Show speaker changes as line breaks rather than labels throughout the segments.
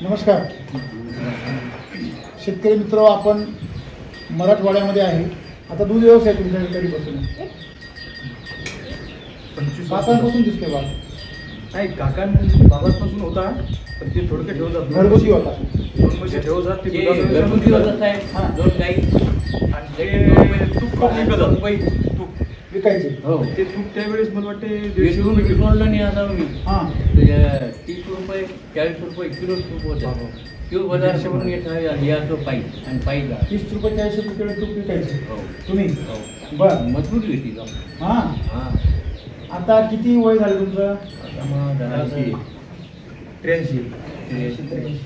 नमस्कार शेतकरी मित्र, आपण मराठवाड्यामध्ये आहे. आता दूध व्यवसाय तुमच्या कधीपासून?
25
काकांपासून दिसते बा.
नाही, बाबांपासून होता, पण ते थोडके ठेवतात.
घरगुती होता.
2 म्हशी ठेवतात. ते
घरगुती होता साहेब. 2 गाई
आणि ते तूप खूप विकतात. तूप
विकायचे.
हो.
ते तूप त्यावेळेस मला वाटते
150 रुपये विकवलं नाही आता मी.
हां
30 रुपये 40 रुपये किलो तूप होता. किलो बाजार करून येत याचं पाईप आणि पाईप
30 रुपये 40 रुपये तूप विकायचे
हो.
तुम्ही?
हो.
बरं.
मजबूत घेतली का?
हां
हां.
आता किती वय झालं तुमचं?
आता मग जरा
83.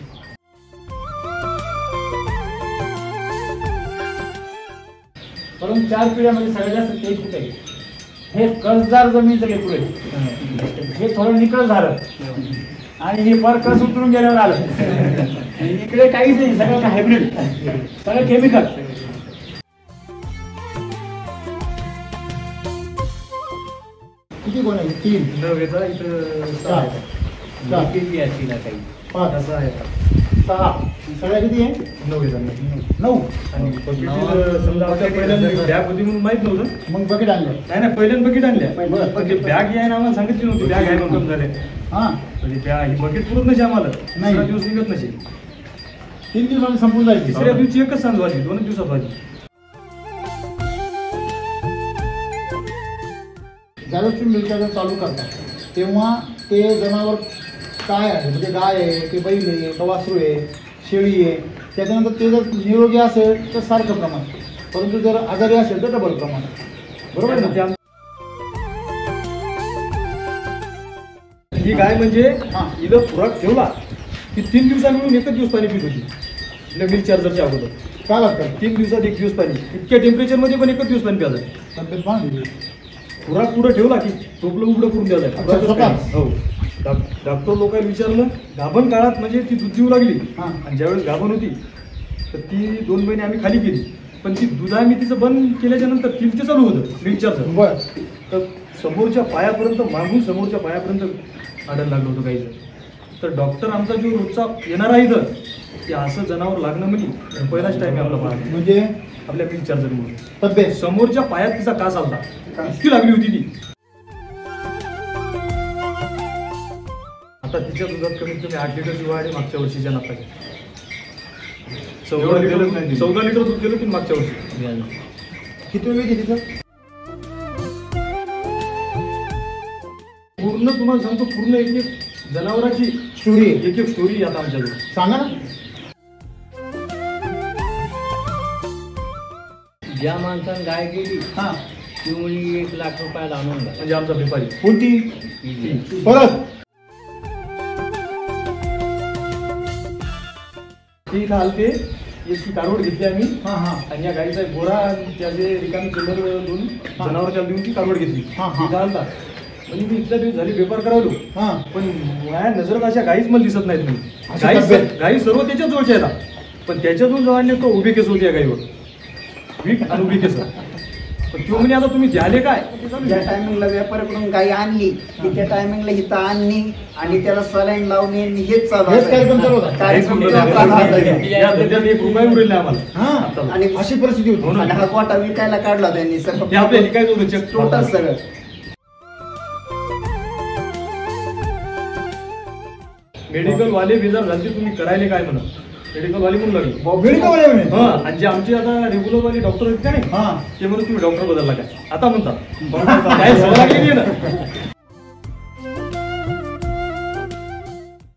परंतु 4 पिढ्यामध्ये सगळ्यात जास्त तेज कुठे आहे? हे कसदार जमिनीचं लेकरू आहे. हे थोडं निकळ झालं आणि हे फार कस उतरून गेल्यावर आलं. इकडे काहीच नाही, सगळं हायब्रिड, सगळं केमिकल. किती कोण आहे? 3
नवेचा इथं 6 आहे.
4
केली असतील काही
5
असं आहे.
6 सगळ्या किती आहे?
9
9.
आणि बकेट समजा आपल्या पहिल्यांदा बॅग होती म्हणून माहित नव्हतं.
मग बकेट आणलं.
नाही पहिल्यांदा बकेट आणल्या.
बरं.
पण ते बॅग आहे ना, आम्हाला सांगितली नव्हती. बॅग आहे म्हणून झाले.
हां
म्हणजे बॅग ही बकेट पुरत नसे आम्हाला.
नाही.
3 दिवस निघत नसे.
3 दिवसांनी संपून जायची.
तिसऱ्या दिवशी एकच सांज वाजली. 2 दिवसात वाजली.
ज्यावेळेस तुम्ही मिल्क चालू करता तेव्हा ते जनावर काय आहे, म्हणजे गाय आहे की बैल आहे का वासरू आहे, शेळी आहे, त्याच्यानंतर ते जर निरोगी असेल तर सारखं प्रमाण, परंतु जर आजारी असेल तर डबल प्रमाण. बरोबर ना?
ही गाय म्हणजे
हां.
हिला खुराक ठेवला की 3 दिवसा मिळून एकच दिवस पाणी पित होती. मिल्क चार्जरच्या अगोदर
काय लागतं?
3 दिवसात 1 दिवस पाणी. इतक्या टेम्परेचरमध्ये पण एकच दिवस पाणी प्यायचं.
तब्येत पाहून
खुराक पुढं ठेवला की टोपलं उघडं करून द्यायचं.
अच्छा, स्वतःच?
हो. डॉक्टर लोकांना विचारलं, गाभण काळात म्हणजे ती दूध देऊ लागली.
हां.
आणि ज्यावेळेस गाभण होती तर ती 2 महिने आम्ही खाली केली. पण ती दूध आम्ही तिचं बंद केल्याच्या नंतर ते चालू होतं मिल्क चार्जर.
बरं.
तर समोरच्या पायापर्यंत, मागून समोरच्या पायापर्यंत आढळ लागलं होतं काहीचं. तर डॉक्टर आमचा जो रोजचा येणार आहे इथं, की असं जनावर लागणं म्हणजे पहिलाच टाईम आहे आपला पाहणं
म्हणजे
आपल्या मिल्क चार्जरमुळे.
तब्येत
समोरच्या पायात तिचा कास आलता. इतकी लागली होती ती. आता तिच्या दुधात कमीत कमी 8 लिटरची वाढ आहे मागच्या वर्षीच्या नाताच्या. 14 लिटर दूध गेलं की मागच्या वर्षी.
किती वेळ घेते तिथं?
पूर्ण तुम्हाला सांगतो, पूर्ण एक जनावराची
स्टोरी आहे.
एक स्टोरी आता आमच्याकडे.
सांगा ना.
ज्या माणसानं गाय गेली
हां
ती मुली 1 लाख रुपयाला आणून द्या.
म्हणजे आमचा व्यापारी
कोणती?
ती
परत
ती इथं आलते. एक कारवड घेतली आम्ही.
हां हां
आणि या गाईचा एक गोरा आणि त्याचे रिकामी चिल्लर देऊन जनावरच्या देऊन ती कारवड घेतली.
हां, हां.
इथं आलता. म्हणजे मी इथल्या दिवस झाली व्यापार करावलो.
हां
पण माझ्या नजरेत अशा गाईच मला दिसत नाहीत.
अशी
गाई
तब्येत?
गाई सर्व त्याच्याच जवळच्या येतात. पण त्याच्यातून जवळ तो उभे केस होते या गाईवर. वीक आणि उभी केस. पण तो म्हणे आता तुम्ही द्याले काय?
ज्या टायमिंगला व्यापाऱ्याकडून गाई आणली की त्या टायमिंगला इथं आणणी आणि त्याला सलाईन लावणे आणि हेच चालू
हेच कार्यक्रम चालू होता.
कार्यक्रम
या सध्या 1 रुपया उरेल नाही आम्हाला.
हां
आणि
अशी परिस्थिती होती.
म्हणून.
आणि हा कोटा विकायला काढला त्यांनी
हे
सगळं
आपल्या लिकायचं होतं चेक.
टोटल सगळं.
मेडिकल वाले बेजार झाले, तुम्ही करायले काय म्हणा. मेडिकल वाले म्हणून लागले.
मेडिकल वाले म्हणे.
हा. आणि जे आमचे आता रेग्युलर वाले डॉक्टर आहेत का नाही,
हां
ते म्हणून तुम्ही डॉक्टर बदलला काय आता म्हणतात. काय सवय लागलेली आहे ना.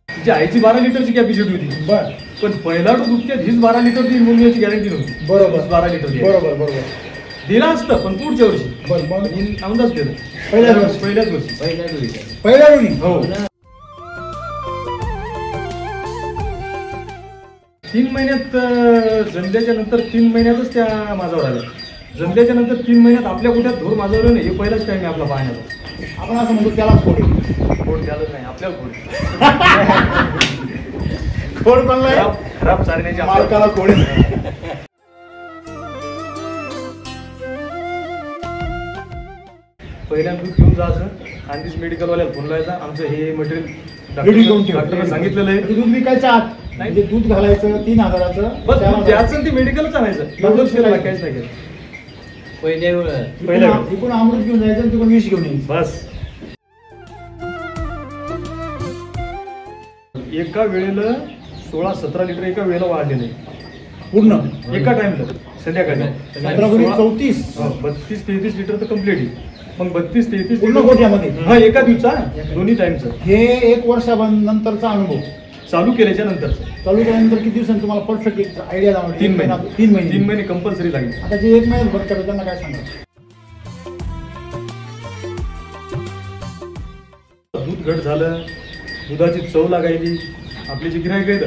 तिच्या आईची 12 लिटरची कॅपॅसिटी होती.
बर.
पण पहिला डोस दुसऱ्या हीच 12 लिटर ती म्हणून याची गॅरंटी नव्हती.
बरोबर.
12 लिटर
बरोबर बरोबर.
दिला असतं पण पुढच्या वर्षी.
बरं मग
हिने अंदाज दिला
पहिल्याच वर्षी.
पहिल्याच वर्षी.
पहिल्या वेळी
हो. 3 महिन्यात जमल्याच्या नंतर 3 महिन्यातच त्या माझ्यावर आल्या. जमल्याच्या नंतर 3 महिन्यात आपल्या कुठ्यात धोर माझ्यावर नाही. हे पहिलाच टाइम आहे आपला पाहण्याचा.
आपण असं म्हणतो त्याला खोड
खोड द्यायला नाही आपल्याला खोड.
खोड बनलाय
खराब चालण्याची
मालकाला खोड.
पहिल्यांदा दूध घेऊन जायचं आणि तीच मेडिकलवाल्याला फोन लावायचा, आमचं हे मटेरियल
रेडी करून ठेवा.
डॉक्टरने सांगितलेलं आहे.
ते दूध विकायचं आत म्हणजे दूध घालायचं 3,000चं
बस
4,000.
द्यायचं ते मेडिकलच आणायचं, एवढंच केलं, काहीच नाही केलं.
पहिल्या
पहिल्या
इकडून अमृत घेऊन जायचं आणि तिकडून विष घेऊन यायचं.
बस एका वेळेला 16-17 लिटर एका वेळेला वाढलेलं आहे
पूर्ण
एका टाइमला संध्याकाळी.
17-34
32-33 लिटर तर कम्प्लीट आहे. मग 32-33
पूर्ण गोठ्यामध्ये.
हा एका दिवसा दोन्ही टाइमचं
हे 1 वर्षानंतरचा अनुभव.
चालू केल्याच्या नंतरचं
चालू केल्यानंतर किती दिवसांनी तुम्हाला परफेक्ट आयडिया जाणवली?
3 महिने
3 महिने
3 महिने कंपल्सरी लागेल.
आता जे 1 महिन्यात भरत करतात त्यांना काय सांगा?
दूध घट झालं, दुधाची चव लागायली, आपले जे गिऱ्हाईक आहेत.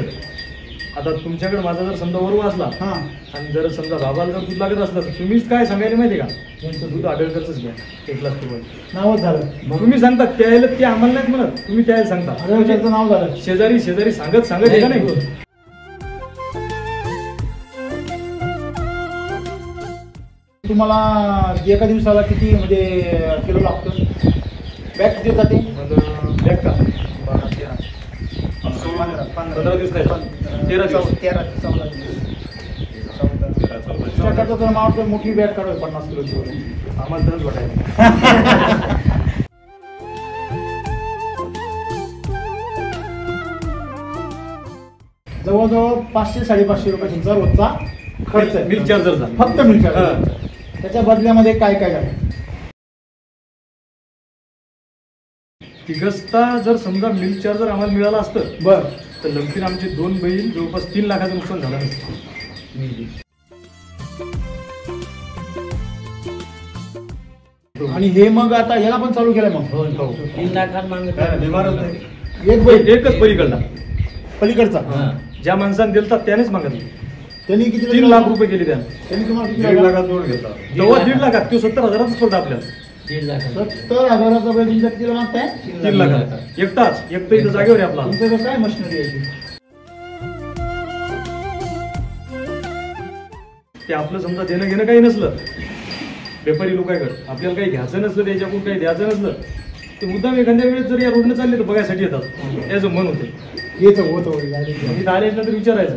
आता तुमच्याकडे माझा जर समजा वरू असला
हा
आणि जर समजा बाबाला जर दूध लागत असलं तर तुम्हीच काय सांगायला माहिती का, यांचं दूध आढळकरच घ्या 1 ग्लास तुम्हाला.
नावच झालं.
तुम्ही सांगता त्याला ते आम्हाला नाहीत म्हणत, तुम्ही त्याला सांगता.
आढळकरचं नाव झालं.
शेजारी सांगत आहे का नाही.
तुम्हाला एका दिवसाला किती म्हणजे किलो लागतं? बॅग किती जाते?
बॅग का 15 दिवस नाही 13 दिवस.
13-14 दिवस.
त्याकरता तर मला मोठी बॅग काढावी 50 किलोची वगैरे.
आम्हाला तरच वाटायचं.
जवळजवळ 500-550 रुपये तुमचा रोजचा खर्च आहे.
मिल्क चार्जरचा
फक्त मिल्क चार्जर.
हा.
त्याच्या बदल्यामध्ये काय काय झालं?
तिघस्ता जर समजा मिल्क चार्जर आम्हाला मिळालं असतं
बरं.
तर लंपीन आमचे 2 बैल जवळपास 3 लाखाचं नुकसान झालं नसतं.
आणि हे मग आता याला पण चालू केलंय मग.
हो 3 लाखात मागत
एक बैल
एकच पलीकडला
पलीकडचा.
हा.
ज्या माणसाने दिलता त्यानेच मागितलं.
त्यांनी किती
3 लाख रुपये गेले त्याने.
त्यांनी तुम्हाला किती
1.5
लागला?
लाखात जोड घेतला तेव्हा 1.5 लाखात तो 70,000च पडला आपल्याला.
3 लाखात
70,000चा बैल तुमच्या कितीला मागताय?
3 लाखात एकटाच एकटा इथं जागेवर आहे आपला.
तुमच्याकडे काय मशिनरी आहे ती?
ते आपलं समजा देणं घेणं काही नसलं व्यापारी लोकांकडे, आपल्याला काही घ्यायचं नसलं, त्याच्याकडून काही द्यायचं नसलं, ते मुद्दाम एखाद्या वेळेस जर या रोडनं चालले तर बघायसाठी येतात. याचं मन होते.
येतं होतं झाले.
इथं आल्यानंतर विचारायचं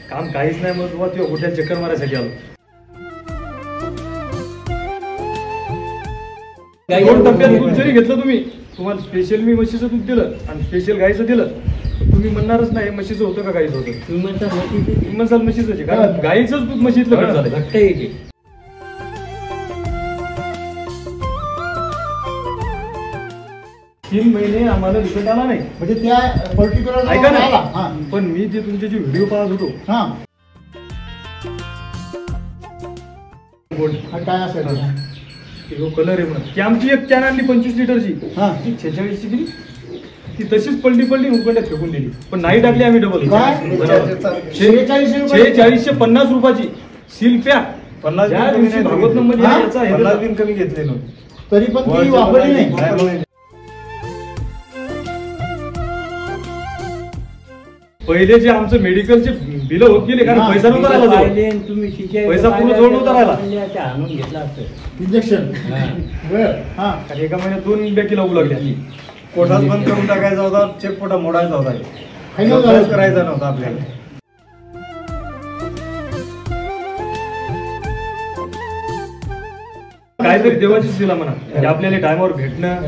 काम काहीच नाही, मग तुम्हाला किंवा होटल चक्कर मारायसाठी आलो. 2 टप्प्यात दूध जरी घेतलं तुम्ही, तुम्हाला स्पेशल मी म्हशीचं दूध दिलं आणि स्पेशल गाईचं दिलं तर तुम्ही म्हणणारच नाही म्हशीचं होतं का गाईचं होतं. तुम्ही म्हणसाल म्हशीचं आहे, कारण गाईचंच दूध म्हशीतलं घट झालं.
घट्ट येते.
3 महिने आम्हाला रिझल्ट आला नाही.
म्हणजे त्या पर्टिक्युलर
ऐका
आला.
ना,
हा
पण मी जे तुमचे जे व्हिडिओ पाहत होतो
हा
गोल्ड
हा काय असेल?
जो कलर आहे म्हणून ती आमची एक कॅन आणली 25 लिटरची,
हा
ती 46ची दिली, ती तशीच पलटी उकड्यात फेकून दिली. पण नाही टाकली आम्ही डबल.
काय? 46 रुपये?
4650 रुपयाची सील पॅक.
50
ज्या
बिन
दिवशी
कमी नाही
भागवत नंबर
हा?
याचा हे
50 बिन कमी घेतले नव्हते.
तरी पण ती वापरली नाही.
पहिले जे आमचं मेडिकलचे बिल होत गेले, कारण
हा,
पैसा नव्हता राहिला जवळ.
पाहिले आणि तुम्ही शिके-
पैसा पूर्ण जवळ नव्हता राहिला.
ते आणून घेतला असतं.
इंजेक्शन
हा.
बर हा
आणि एका महिन्यात 2 बॅकी लागू लागल्या.
कोठात बंद करून टाकायचा होता, चेक कोठा मोडायचा होता.
फायनल
व्यवसायच
झालं.
करायचा नव्हता आपल्याला.
काहीतरी देवाची शिला म्हणा की आपल्याला टायमावर भेटणं,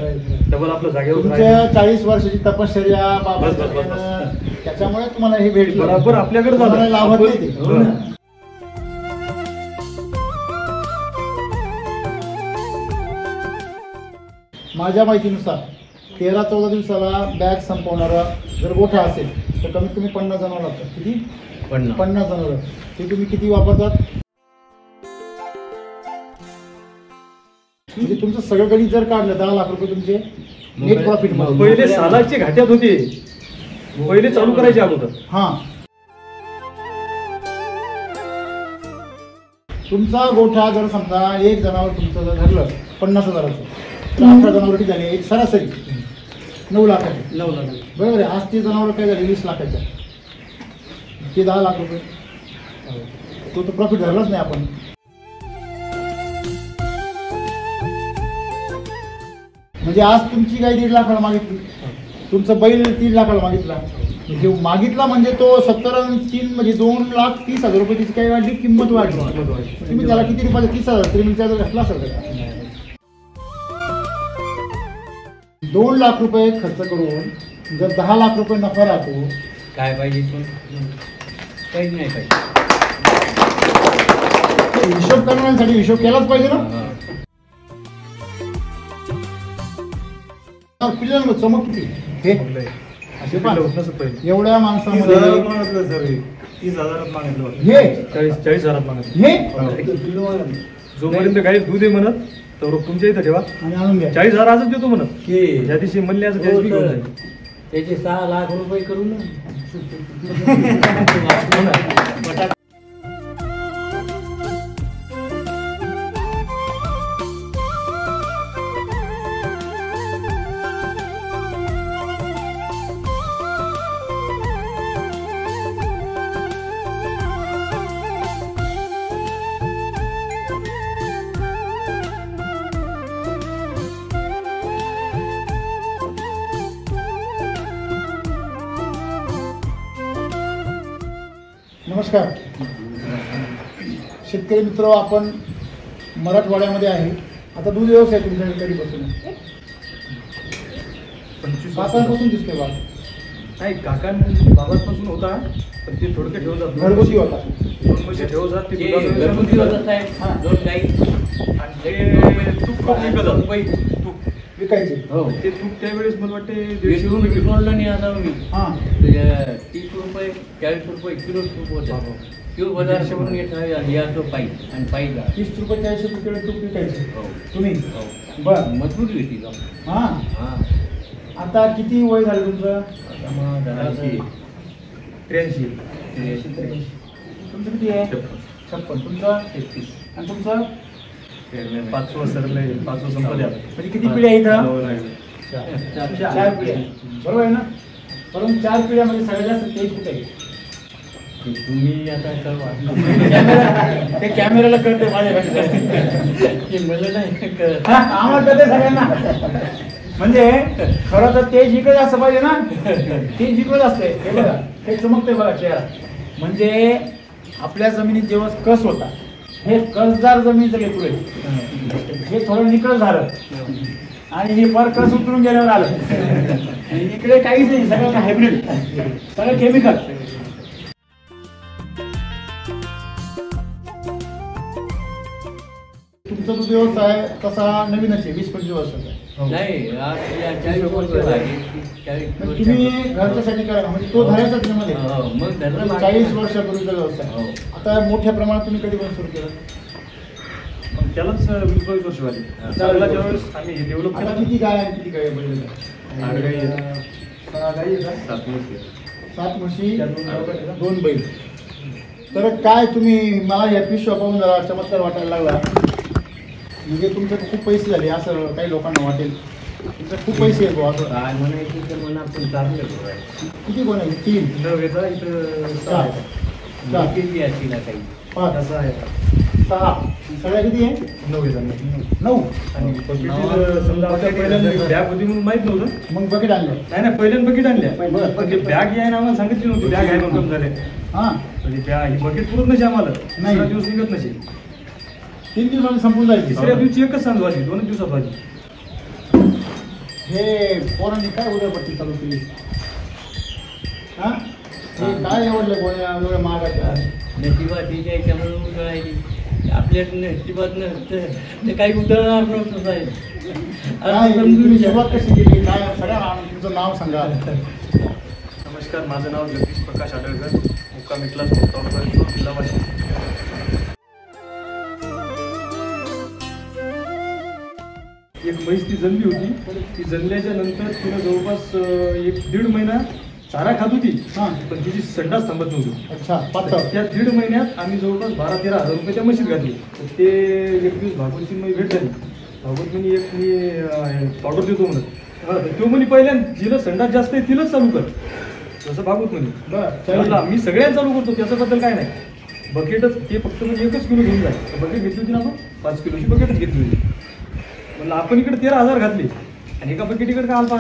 डबल आपलं जागेवर
तुमच्या
राहणं.
40 वर्षाची तपश्चर्या बाबा
बस, बस, बस,
त्याच्यामुळे तुम्हाला हे भेटलं.
बरोबर आपल्याकडे झालं.
तुम्हाला लाभत नाही ते.
हो ना.
माझ्या माहितीनुसार 13-14 दिवसाला बॅग संपवणारा जर गोठा असेल तर कमीत कमी 50 जनावर लागतात. किती? 50 जनावर. ते तुम्ही किती वापरतात? म्हणजे तुमचं सगळं गणित जर काढलं 10 लाख रुपये तुमचे नेट प्रॉफिट मध्ये.
पहिले सालाची घाट्यात होती, पहिले चालू करायचे अगोदर.
हा तुमचा गोठा जर समजा एक जनावर तुमचं जर धरलं 50,000चं तर 18 जनावर किती झाले? एक सरासरी 9 लाखाचे.
9 लाख.
बरोबर आहे. आज ते जनावर काय झाले? 20 लाखाच्या. ते 10 लाख रुपये. तो तर प्रॉफिट धरलाच नाही आपण.
म्हणजे आज तुमची गाय 1.5 लाखाला मागितली, तुमचं बैल 3 लाखाला मागितला, म्हणजे मागितला म्हणजे तो 70 आणि 3 म्हणजे 2,30,000 रुपये तिची काही वाढली, किंमत वाढली. तुम्ही त्याला किती रुपयाला 30,000 तरी म्हणजे त्याचा घातला असेल का? 2 लाख रुपये खर्च करून जर 10 लाख रुपये नफा राहतो,
काय पाहिजे तू काहीच नाही पाहिजे.
हिशोब करण्यासाठी हिशोब केलाच पाहिजे ना.
हा.
पिल्लांना चमक किती हे असे पण एवढ्या
30,000
माणसामध्ये
मागितलं सर, 30,000 मागितलं होतं.
हे
40,000 मागत.
हे
जोपर्यंत गाई दूध आहे म्हणत तर तुमच्या इथं ठेवा.
आणि आणून घ्या.
40,000 आजच देतो म्हणत.
की
ज्या दिवशी म्हणले असं त्या
हो
दिवशी घेऊन
सर.
जाईल.
त्याचे 6 लाख रुपये करू ना.
नमस्कार शेतकरी मित्र, आपण मराठवाड्यामध्ये आहे. आता दूध व्यवसाय तुमच्याकडे कधीपासून आहे?
25
काकांपासून दिसतोय बा,
नाही काकां बाबांपासून होता, पण ते थोडक्यात ठेवतात.
घरगुती होता.
2 म्हशी ठेवतात ते
ते
दुधाचं
घरगुती
व्यवस्थित
होतं साहेब. 2 गाई
आणि ते तूप पण विकत जातं. तूप
विकायचे.
हो.
ते तूप त्यावेळेस मला वाटते 150
विकून
रुपये किलो.
विकवलं नाही आता मी.
हां
30 रुपये 40 रुपये किलो तूप होतं. किलो बाजारावरून येत आहे तो पाई आणि पाईला
30 रुपये 40 रुपये तूप विकायचे
हो.
तुम्ही.
हो.
बरं.
मजबूत होती का?
हां
हा.
आता किती वय झालं तुमचं?
आता मग जराशी
83.
तुमचं किती आहे? 56. तुमचं
33.
आणि तुमचं
5 सरले 5 संपले आता.
म्हणजे किती पिढ्या आहे इथं?
हो, नाही.
4 पिढ्या. बरोबर आहे ना? परंतु 4 पिढ्यामध्ये सगळ्यात जास्त तेज कुठे आहे?
तुम्ही आता कळवा.
ते कॅमेऱ्याला कळते माझ्यापेक्षा.
ते मला नाही कळत.
आम्हाला कळते सगळ्यांना. म्हणजे खरं तर तेज इकडे असं पाहिजे ना, तेज इकडे असते. हे बघा, हे चमकते बघा चेहरा. म्हणजे आपल्या जमिनीत जेव्हा कस होता, हे कसदार जमिनीचं लेकरू आहे. हे थोडं निकळ झालं आणि हे पर कस उतरून गेल्यावर आलं. आणि इकडे काहीच नाही, सगळं हायब्रिड, सगळं केमिकल. तुमचा दूध व्यवसाय तसा नवीनच आहे, 20-25 वर्षाचा आहे.
नाही आज या 40 वर्ष झाली. 40
मग
वर्ष.
तुम्ही घरच्यासाठी करा, म्हणजे तो धरायचाच नाही मध्ये.
हो, मग धरलं मागे.
40 वर्षापूर्वीचा व्यवसाय.
हो.
आता मोठ्या प्रमाणात तुम्ही कधी पण सुरू केलं?
मग त्यालाच 20-22 वर्ष झाली.
हा.
चांगला ज्यावेळेस आम्ही हे डेव्हलप
आता
केलं.
किती गाय आहे, किती गाय बैल?
8 गाई आहेत.
6 गाई आहेत का?
7 म्हशी.
7 म्हशी,
त्या 2
2 बैल. तर काय तुम्ही, मला या पिशव्या पाहून जरा चमत्कार वाटायला लागला. म्हणजे तुमचे खूप पैसे झाले असं काही लोकांना वाटेल. तुमचे खूप पैसे आहेत बुवा असं.
काय म्हणायचं तर म्हणा आपण चांगलं बघायचं.
किती कोण आहे? 3
नव्हेचा इथं 6
4
आहे.
4
किती असतील ना काही.
5
असं आहे.
6 सगळ्या किती आहे?
9
9.
आणि बकेट समजा आपल्या पहिल्यांदा बॅग होती म्हणून माहित नव्हतं.
मग बकेट आणलं.
नाही पहिल्यांदा बकेट आणल्या.
बरं.
पण ते बॅग आहे ना आम्हाला सांगितली नव्हती. बॅग आहे म्हणून झाले.
हां
म्हणजे बॅग ही बकेट पुरत नसे आम्हाला.
नाही.
3 दिवस निघत नसे.
3 दिवसांनी संपून जायची.
तिसऱ्या दिवशी एकच सांज वाजली. 2 दिवसात वाजली.
हे पोरांनी काय उदरपट्टी चालू केली? हा हे काय एवढल्या गोळ्या एवढ्या महागाच्या?
नशिबात याच्यामुळे उजळायची. आपल्या नशिबात नसतं ते काही उजळणार नव्हतं साहेब.
काय
असं
तुम्ही
समजून
सुरुवात
घ्या.
कशी केली? काय सगळ्या तुमचं नाव सांगा.
नमस्कार, माझं नाव जगदीश प्रकाश आडळकर, मुक्काम इथलाच तालुका जिल्हा वाशिम. एक म्हैस ती जणली होती. ती जणल्याच्या नंतर तिनं जवळपास 1-1.5 महिना चारा खात होती.
हां
पण तिची संडास थांबत नव्हती.
अच्छा पातळ.
त्या 1.5 महिन्यात आम्ही जवळपास 12-13 हजार रुपये त्या म्हशीत घातले. तर ते एक दिवस भागवतची मी भेट झाली. भागवत म्हणे एक मी पावडर देतो म्हणत. तो म्हणे पहिल्यांदा जिला संडास जास्त आहे तिलाच चालू कर, जसं भागवत म्हणे.
बरं
मी सगळ्यांना चालू करतो, त्याच्याबद्दल काय नाही. बकेटच ते फक्त म्हणजे 1 किलो घेऊन जाय. बकेट घेतली होती ना आपण, 5 किलोची बकेटच घेतली होती. म्हणलं आपण इकडे 13,000 घातले आणि एका बकेटीकडे काय आलता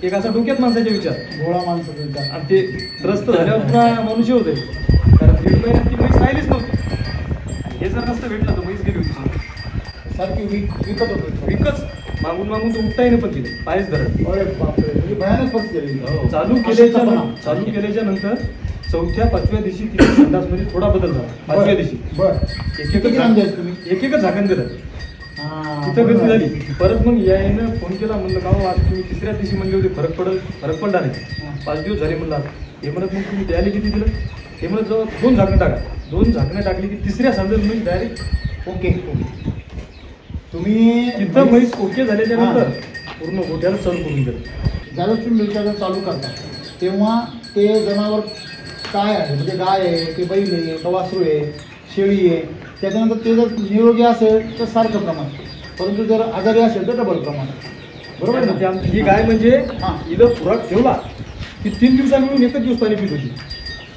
एक असा डोक्यात माणसाचे विचार
गोळा माणसं तुमचा.
आणि ते त्रस्त झाल्यावर पुन्हा मनुष्य होते कारण 1.5 महिन्यात ती म्हैस राहिलीच नव्हती आणि हे जर नसतं भेटलं तर म्हैस गेली होती
सारखी विकत होतो.
विकच मागून मागून तो उठता येणं पण तिथे पायच धरत
अरे बापरे, म्हणजे भयानक परिस्थिती झाली.
चालू केल्याच्या नंतर 4-5व्या दिवशी तिथे संडासमध्ये थोडा बदल झाला. 5व्या दिवशी
बरं. किती ग्राम द्यायचे तुम्ही?
एक झाकण दिलं
हां,
तिथं गती
बरं.
झाली. परत मग यायनं फोन केला म्हणलं का हो, आज तुम्ही 3ऱ्या दिवशी म्हणले होते फरक पडला नाही. 5 दिवस झाले म्हणलं आज. हे म्हणत मग तुम्ही द्यायला किती दिलं? हे म्हणत जवळ 2 झाकणं टाका. 2 झाकणं टाकली की 3ऱ्या सांजेल मी डायरेक्ट
ओके. तुम्ही
तिथं म्हैस ओके झाल्याच्या नंतर पूर्ण गोट्याला चालू करून दिलं.
ज्यावेळेस तुम्ही मिल्क चालू करता तेव्हा ते जनावर काय आहे, म्हणजे गाय आहे की बैल आहे का वासरू आहे शेळी आहे, त्याच्यानंतर ते जर निरोगी असेल तर सारखं प्रमाण, परंतु जर आजारी असेल तर डबल प्रमाण. बरोबर
म्हणजे
ना?
ही गाय म्हणजे
हां.
हिला खुराक ठेवला की 3 दिवसा मिळून एकच दिवस पाणी पित होती.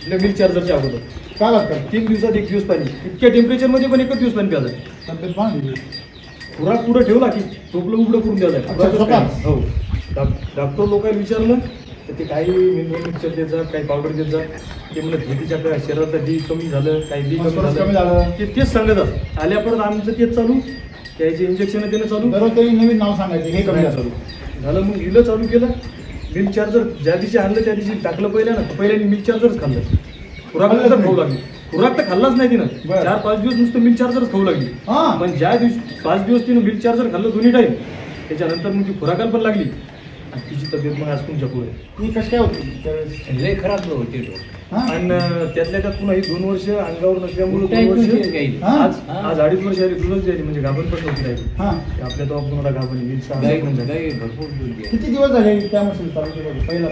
मिल्क चार्जरच्या अगोदर
काय लागतं?
3 दिवसात 1 दिवस पाणी, इतक्या टेम्परेचरमध्ये पण एकच दिवस पाणी प्यायचं.
तब्येत पाहून
खुराक पुढं ठेवला की टोपलं उघडं करून
अच्छा,
द्यायचं.
स्वतःच?
हो. डॉक्टर लोकांना विचारलं तर ते काही मिनरल मिक्सचर देत जा, काही पावडर देत जा. ते म्हणत हे तिच्या शरीरातलं डी कमी झालं, काही डी
कमी
कमी
झालं.
झालं, ते तेच सांगतात. आल्या परत आमचं तेच चालू, त्याचे इंजेक्शन देणं चालू.
दररोज तरी नवीन नाव सांगायचं हे कमी
चालू झालं. मग हिलं चालू केलं. मिल्क चार्जर ज्या दिवशी आणलं त्या दिवशी टाकलं पहिल्या ना, पहिल्याने मिल्क चार्जरच खाल्लं. खुराक तर खाऊ लागली. खुराक तर खाल्लाच नाही तिनं.
बरं.
4-5 दिवस नुसतं मिल्क चार्जरच खाऊ लागली.
हां.
पण ज्या दिवशी 5 दिवस तिनं मिल्क चार्जर खाल्लं दोन्ही टाईम, त्याच्यानंतर मग ती खुराकाला पण लागली आणि तिची तब्येत मग आज तुमच्या पुढे.
ती कशी काय होती त्यावेळेस?
लय खराब होते तो.
हां?
आणि त्यातल्या त्यात पुन्हा ही 2 वर्ष अंगावर नसल्यामुळे 2
उठायची
वर्ष
होती गाई.
हां?
आज 2.5 वर्ष आली दूधच द्यायची, म्हणजे गाभण पण नव्हती राहिली.
हां.
ते आपल्या तो आपण गाभण येईल
गाई
म्हणजे
गाई भरपूर दूध द्यायची.
किती दिवस झाले त्या मशीन चालू केलं होतं? पहिलं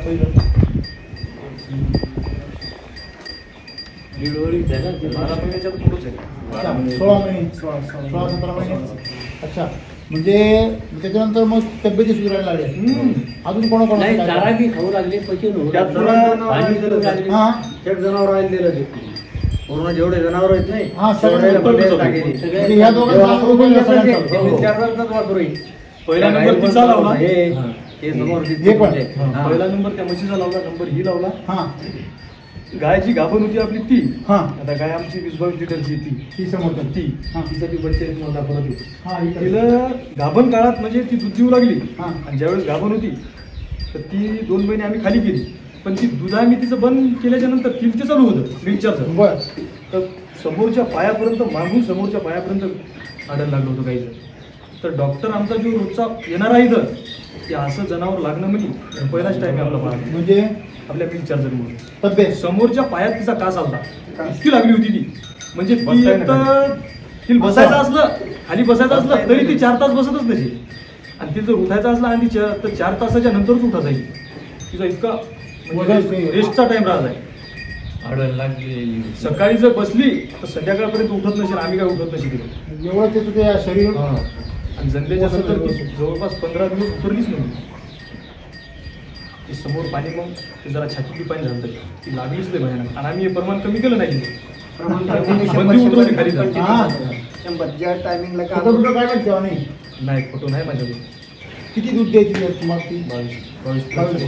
1.5 झाला ते
12 महिन्याच्या पुढेच आहे.
अच्छा, 16 महिने 16-17 महिने. अच्छा, म्हणजे त्याच्यानंतर मग तब्येती सुधारायला लागल्या. अजून
नाही
कोणाकोणा
चारा बी खाऊ लागले पचन होऊ
त्यात
लागले.
थोडा
पाणी पिऊ लागले.
हां
थेट जनावर आहे दिलं ते पूर्ण जेवढे जनावर आहेत नाही
हां, सगळं
तेवढ्याला
उत्तर
बंदेज
होतं.
टाकेली.
सगळे-
म्हणजे ह्या दोघांचा
जेव्हा
अनुभव
आपण
घेतला
घेतलं ते,
सगळ्यांचा.
ते चार्जरचाच वापरू आहे.
पहिला
त्या
नंबर तिचा लावला.
हे
हां.
हे समोर
हे
दिसतं
पण.
म्हणजे.
हां.
हां.
पहिला नंबर त्या म्हशीचा लावला, नंबर ही लावला.
हां
गायची गाभण होती आपली ती.
हां
आता गाय आमची 20-22 लिटरची ती
ती समोर
ती
हां.
तिचा ती बच्चे नव्हता परत येतो.
हां इकडे.
तिला गाभण काळात म्हणजे ती दूध देऊ लागली.
हां.
आणि ज्यावेळेस गाभण होती तर ती 2 महिने आम्ही खाली केली. पण ती दूध आम्ही तिचं बंद केल्याच्या नंतर ते चालू होतं मिल्क चार्जर.
बरं.
तर समोरच्या पायापर्यंत, मागून समोरच्या पायापर्यंत आढळ लागलं होतं गाईचं. तर डॉक्टर आमचा जो रोजचा येणार आहे इथं, की असं जनावर लागणं म्हणजे पहिलाच टाइम आहे आपला पाहणं
म्हणजे
आपल्या मिल्क चार्जरमुळे.
तब्येत
समोरच्या पायात तिचा कास आलता, इतकी लागली होती ती. म्हणजे ती
बसता
एक तर तिला बसायचं असलं, खाली बसायचं असलं तरी ती 4 तास बसतच नसे. आणि तिला जर उठायचं असलं आणि ती 4 तासाच्या नंतरच उठत आहे. तिचा इतका रेस्टचा टाइम राहत आहे.
आढळ लागलेली.
सकाळी जर बसली तर संध्याकाळपर्यंत उठत नसेल, आम्ही काय उठत नसेल तिकडे.
एवढं ते तुझ्या शरीर
आणि जन्मेच्या नंतर ती जवळपास 15 दिवस उतरलीच नव्हती. ते समोर पाणी मग ते जरा छातीतली पाणी झालं ती लागलीच नाही भयानक. आणि आम्ही हे प्रमाण कमी केलं नाही.
प्रमाण
बंदी उतरवली खाली तर.
हां.
100 ज्या टायमिंगला
फोटो बिटो काढला तेव्हा नाही?
नाही फोटो नाही माझ्याकडे.
किती दूध द्यायची तुम्हाला ती?
22.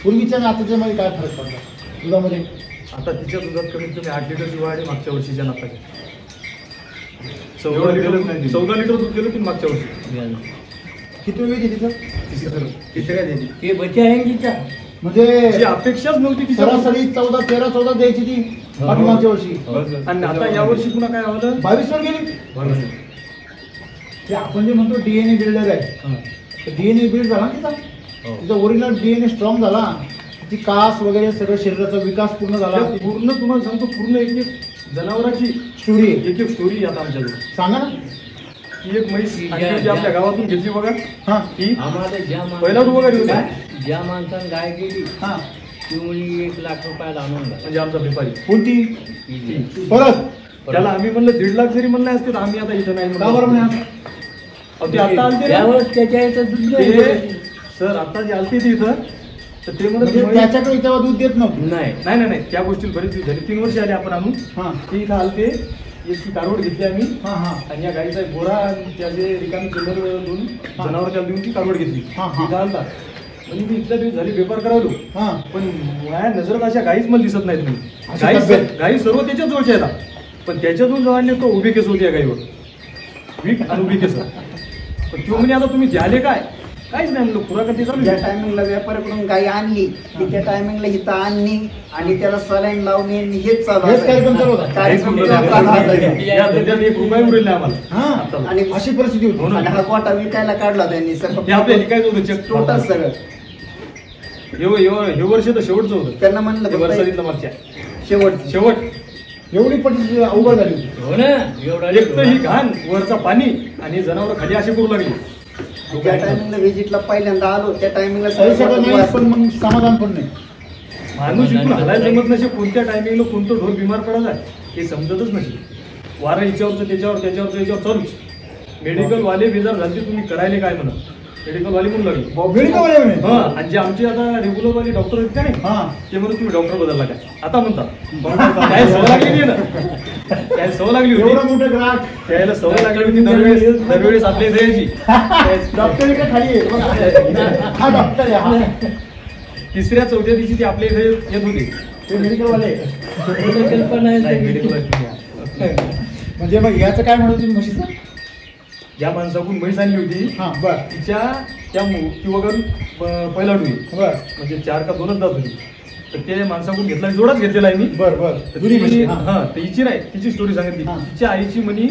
पूर्वीच्या आणि आताच्या मध्ये काय फरक पडला दुधामध्ये?
आता तिच्या दुधात कमीत कमी 8 लिटरची वाढ आहे मागच्या वर्षीच्या नाताची. 14 लिटर दूध गेलं तुम्ही मागच्या वर्षी.
किती वेळ घेते तिथं?
तिसऱ्या दिवशी
ते बच्चे आहे तिच्या.
म्हणजे
जी अपेक्षाच नव्हती तिच्या.
सरासरी 14-13-14 द्यायची ती पाठीमागच्या वर्षी.
आणि आता या वर्षी पुन्हा काय झालं?
22 वर गेली. ते आपण जे म्हणतो डीएनए बिल्डर आहे, डीएनए बिल्ड झाला ना तिचा ओरिजिनल डीएनए स्ट्रॉंग झाला. ती कास वगैरे सगळं शरीराचा विकास पूर्ण झाला.
त्या पूर्ण तुम्हाला सांगतो, पूर्ण एक जनावराची
स्टोरी
एक स्टोरी आता आमच्याकडे.
सांगा ना.
ती एक म्हैस आणली होती आपल्या गावातून घेतली बघा.
हां
ती
आम्हाला ज्या
पहिला तो वगैरे होता.
ज्या माणसानं गाय गेली
हां.
ती मुली 1 लाख रुपयाला आणून घाल.
म्हणजे आमचा व्यापारी.
कोणती?
ती.
परत
त्याला आम्ही म्हणलं 1.5 लाख जरी म्हणले असते तर आम्ही आता इथं नाही
का बरं
म्हणलं.
म्हणे?
अहो, ते आता आलते ना.
त्यावेळेस त्याच्या इथं दूध
ते
नाही.
सर आता जे आलते ते इथं तर ते म्हणत
म्हणजे त्याच्याकडे तेव्हा दूध देत नव्हतं.
नाही
नाही नाही नाही त्या गोष्टीला बरेच दिवस झाले. 3 वर्ष आले आपण आणून.
हां
ते इथं आलते याची कारवड घेतली आम्ही
हा हा
आणि या गाईचा एक गोरा आणि त्याचे रिकामी चिल्लर दोन जनावर त्याला देऊन ती कारवड घेतली.
हा, हा.
इथं आलता म्हणजे मी इथल्या दिवस झाली व्यापार करायलो
हा
पण माझ्या नजरेत अशा गाईच मला दिसत नाहीत मी.
अशी
गाई
तब्येत?
गाई सर्व त्याच्याच जवळच्या येतात पण त्याच्यातून जवळ तो उभी केस होती या गाईवर वीक आणि उभी केस पण तो म्हणे आता तुम्ही द्याले काय काहीच नाही म्हणलं पुराकती चालू
ज्या
आहे.
टायमिंगला व्यापाऱ्याकडून गाई आणली की त्या टायमिंगला इथं आणणी आणि त्याला सलाईन लावणे आणि हेच चालू
हेच कार्यक्रम चालू होता.
कार्यक्रम
काहीच
चालू होता.
या धंद्यात 1 रुपया उरले नाही आम्हाला
हा
आत्ताला.
आणि
अशी परिस्थिती होती.
हो ना.
आणि हा गोटा विकायला काढला त्यांनी
ते
सगळं
आपल्या लिकायचं होतं चेक
टोटल सगळं
हे वर्ष तर शेवटचं होतं
त्यांना म्हणलं
ते
फक्त
वर्षातलं मागच्या
शेवट
शेवट
एवढी परिस्थिती अवघड झाली होती.
हो ना एवढा
एक तर ही घाण वरचा पाणी आणि जनावर खाली असे करू लागली.
ज्या टायमिंगला व्हिजिटला पहिल्यांदा आलो त्या टायमिंगला
काही सगळं नाही पण मग समाधान पण नाही.
माणूस इथून हलायला जमत नसे कोणत्या टायमिंगला कोणतं ढोर बिमार पडायला हे समजतच नाही. वारा याच्यावरचं त्याच्यावर चालूच. मेडिकल वाले बेजार झाले तुम्ही करायले काय म्हणा मेडिकल वाले म्हणून लागले
मेडिकल म्हणे.
हा आणि जे आमचे आता रेग्युलर वाले डॉक्टर आहेत का नाही
हा
ते म्हणून तुम्ही डॉक्टर बदलला काय आता म्हणता काय सवय लागली आहे ना काय सवय लागली
एवढं
होती
मोठं ग्राहक
त्याला सवय लागली होती दरवेळेस आपल्या इथे यायची
डॉक्टर इकडे खाली आहे. बघा. हा डॉक्टर आहे हा.
तिसऱ्या चौथ्या दिवशी ती आपल्या इथे येत होती.
ते मेडिकल वाले
कल्पना आहे
नाही,
त्यांची.
medical वाले.
म्हणजे मग याचं काय म्हणत तुम्ही म्हशीचं?
ज्या माणसाकडून म्हैस आणली होती
हा बर
तिच्या त्या ती वगैरे पहिला डुई
बर
म्हणजे 4 का 2च दात होती तर त्या माणसाकडून घेतला जोडाच घेतलेला आहे मी
बर बर
तर
दुधी
ती
म्हशी.
म्हणे
हा.
हा तर हिची नाही तिची स्टोरी सांगितली
हा.
तिच्या आईची म्हणी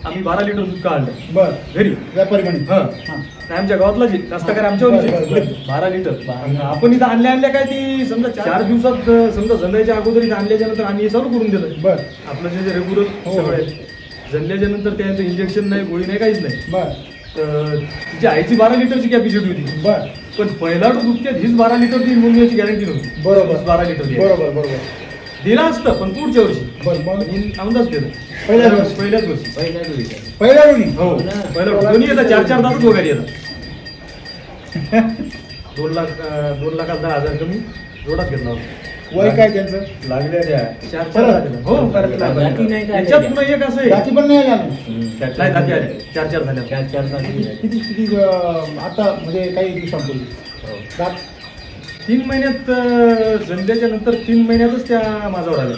आम्ही 12 लिटर दूध काढलं
बर
घरी
व्यापारी म्हणे.
हा
हा.
नाही आमच्या गावातला जी कास्तकार आमच्या
बरं, बरं, बरं.
12 लिटर आपण इथं आणल्या काय ती समजा 4 दिवसात समजा जंदायच्या अगोदर इथं आणल्याच्या नंतर आम्ही हे चालू करून दिलं
बर
आपलं जे रेग्युलर
हो.
सगळं आहे जणल्याच्या नंतर त्याचं इंजेक्शन नाही गोळी नाही काहीच नाही
बर
तर तिच्या आईची 12 लिटरची कॅपॅसिटी होती
बर
पण पहिला डोस दुधक्यात हीच 12 लिटर देईल म्हणून याची गॅरंटी नव्हती
बरोबर.
12 लिटर देईल.
बरोबर बरोबर
दिला असतं पण पुढच्या वर्षी
बर मग
हिने अंदाज दिला
पहिल्याच वर्षी.
पहिल्याच वर्षी
पहिल्या दिवशी.
पहिल्या वेळी
हो पहिला दोन्ही येतात 4 दातच वगैरे येतात 2 लाखात 10,000 कमी जोडात घेतला होता
वय काय त्यांचं?
लागल्या त्या
4 हो
जाती नाही का
याच्यात पुन्हा एक असं आहे
जाती पण नाही आल्या अजून.
नाही जाती आल्या 4 झाल्या
4 जाती
किती किती आता म्हणजे काही दिवसांपूर्वी जात
3 महिन्यात जंदल्याच्या नंतर 3 महिन्यातच त्या माझ्यावर आल्या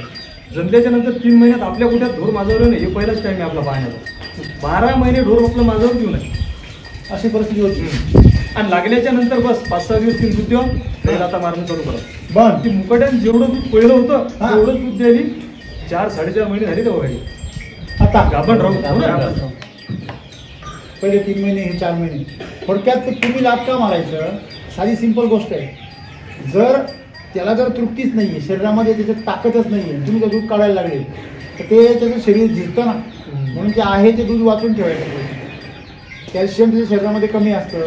जंदल्याच्या नंतर 3 महिन्यात आपल्या कुठ्यात ढोर माझ्यावर नाही हे पहिलाच टाइम आहे आपला पाहण्याचा 12 महिने ढोर आपलं माझ्यावर घेऊन आहे
अशी परिस्थिती होती.
आणि लागल्याच्या नंतर बस 5-6 दिवस 3 दूध देऊन त्याला आता मारणं चालू करा
बर
ती मुकट्यान जेवढं दूध पहिलं होतं
हा.
तेवढं दूध द्यायली 4-4.5 महिने झाले तेव्हा घरी
आता
गाभण राहू
पहिले 3 महिने हे 4 महिने थोडक्यात ते तुम्ही लाभ का मारायचं साधी सिंपल गोष्ट आहे जर त्याला जर तृप्तीच नाहीये शरीरामध्ये त्याच्यात ताकदच नाहीये तुम्ही जर दूध काढायला लागले तर ते त्याचं शरीर झिजतं ना म्हणून ते आहे ते दूध वाचून ठेवायचं कॅल्शियम त्याच्या शरीरामध्ये कमी असतं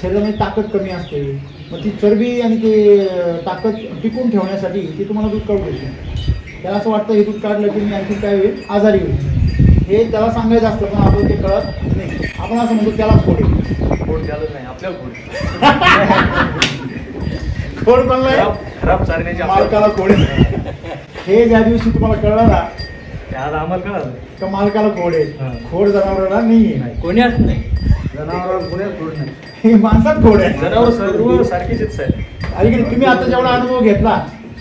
शरीरामध्ये ताकद कमी असते मग ती चरबी आणि ते ताकद टिकून ठेवण्यासाठी ती तुम्हाला दूध काढू देते त्याला असं वाटतं हे दूध काढलं की मी आणखी काय होईल आजारी होईल हे त्याला सांगायचं असतं पण आपण ते कळत नाही आपण असं म्हणतो त्याला खोड आहे.
खोड द्यायला नाही आपल्याला खोड
खोड बनलाय
खराब चालण्याची
मालकाला खोड आहे. हे ज्या दिवशी तुम्हाला कळलं ना
त्याला आम्हाला कळालं
तर मालकाला खोड
हा.
आहे खोड जनावराला नाही आहे
कोण्याच नाही
जनावरांना पुण्यात खोड नाही
हे माणसात खोड आहे
जनावर सर्व सारखीच आहेत साहेब
आणि तुम्ही आता जेवढा अनुभव घेतला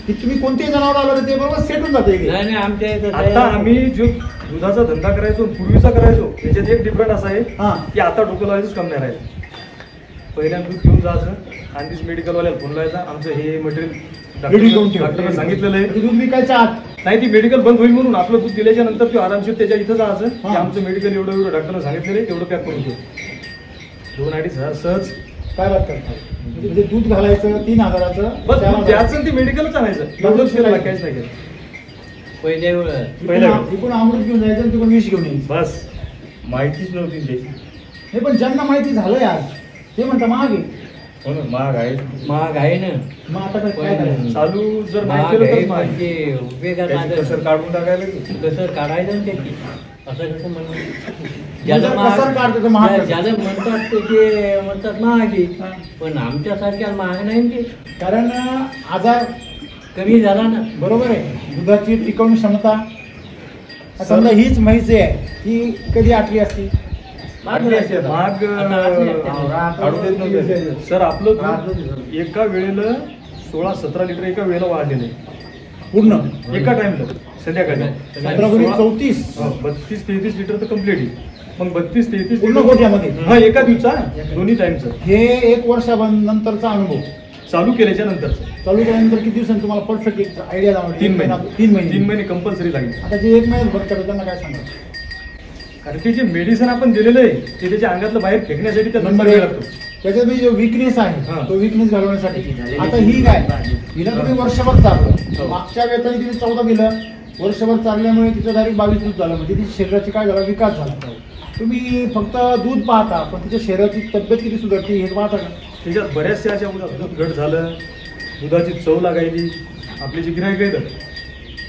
की तुम्ही कोणतेही जनावर आलं तर ते बरोबर सेट होऊन जाते
नाही नाही आमच्या इथं
आता आम्ही जो दुधाचा धंदा करायचो पूर्वीचा करायचो त्याच्यात एक डिफरंट असा आहे
हा
की आता डोकं लावायचंच कम नाही राहिलं पहिल्यांदा दूध घेऊन जायचं आणि तीच मेडिकलवाल्याला फोन लावायचा आमचं हे
Ready करून
मटेरियल
ठेव.
डॉक्टरने सांगितलेलं आहे
ते दूध विकायच्या आत
नाही ती मेडिकल बंद होईल म्हणून आपलं दूध दिल्याच्या नंतर तो आरामशीर त्याच्या इथं जायचं की
हा.
आमचं मेडिकल एवढं डॉक्टरने सांगितलेलं आहे तेवढं पॅक करून ठेव 2-2.5 हजार सहज
काय बात करतात म्हणजे दूध घालायचं 3,000चं
बस
4,000.
द्यायचं ती मेडिकलच आणायचं एवढंच केलं काहीच नाही केलं
पहिल्या वेळेस
इकडून
पहिल्या
इकडून अमृत घेऊन जायचं आणि तिकडून विष घेऊन यायचं
बस
माहितीच नव्हती त्याची
हे पण ज्यांना माहिती झालंय आज ते म्हणता महाग आहे
हो ना महाग आहे
महाग आहे ना
मग आता काय करायचं
चालू जर नाही
महाग
केलं
आहे
तर महाग.
पण ते उपयोगात
त्याची
आलं.
कसर काढून टाकायला लागली.
कसर काढायचं ना त्याची असं कसं म्हणून
जर कसर काढतो तर महाग कसर.
ज्याला म्हणतात ते म्हणतात महाग आहे
हा.
पण आमच्यासारख्या महाग नाही ना ते
कारण आजार
कमी झाला ना
बरोबर आहे दुधाची टिकवणी क्षमता समजा हीच म्हैस जी आहे ही कधी आटली असती?
माग
आता
काढू देत नव्हते सर. आपलं दूध एका वेळेला 16-17 लिटर एका वेळेला वाढलेलं आहे
पूर्ण
एका टाइमला संध्याकाळी.
17-34
32-33 लिटर तर कम्प्लीट आहे. मग 32-33
पूर्ण गोठ्यामध्ये?
हा एका दिवसा दोन्ही टाइमचं
हे 1 वर्षानंतरचा अनुभव
चालू केल्याच्या नंतरचं.
चालू केल्यानंतर किती दिवसांनी तुम्हाला परफेक्ट एक आयडिया जाणवली?
3 महिने.
3 महिने
3 महिने कंपल्सरी लागले.
आता जे 1 महिन्यात भरत करतात त्यांना काय सांगा?
कारण की जे मेडिसिन आपण दिलेलं आहे ते त्याच्या अंगातलं बाहेर फेकण्यासाठी त्या
नंबर
वेळ
1
लागतो.
त्याच्यात जो विकनेस आहे
हा.
तो विकनेस घालवण्यासाठी. आता ही काय हिला तुम्ही वर्षभर चाललं, मागच्या वेळेला तिने 14 दिलं, वर्षभर चालल्यामुळे तिचं डायरेक्ट 22 दूध झालं. म्हणजे तिच्या शरीराची काय झाला विकास झाला. तुम्ही फक्त दूध पाहता पण तिच्या शरीराची तब्येत किती सुधारते हे पाहता का?
त्याच्यात बऱ्याचशा अशा दूध घट झालं, दुधाची चव लागायची. आपली जी गिऱ्हाईक आहेत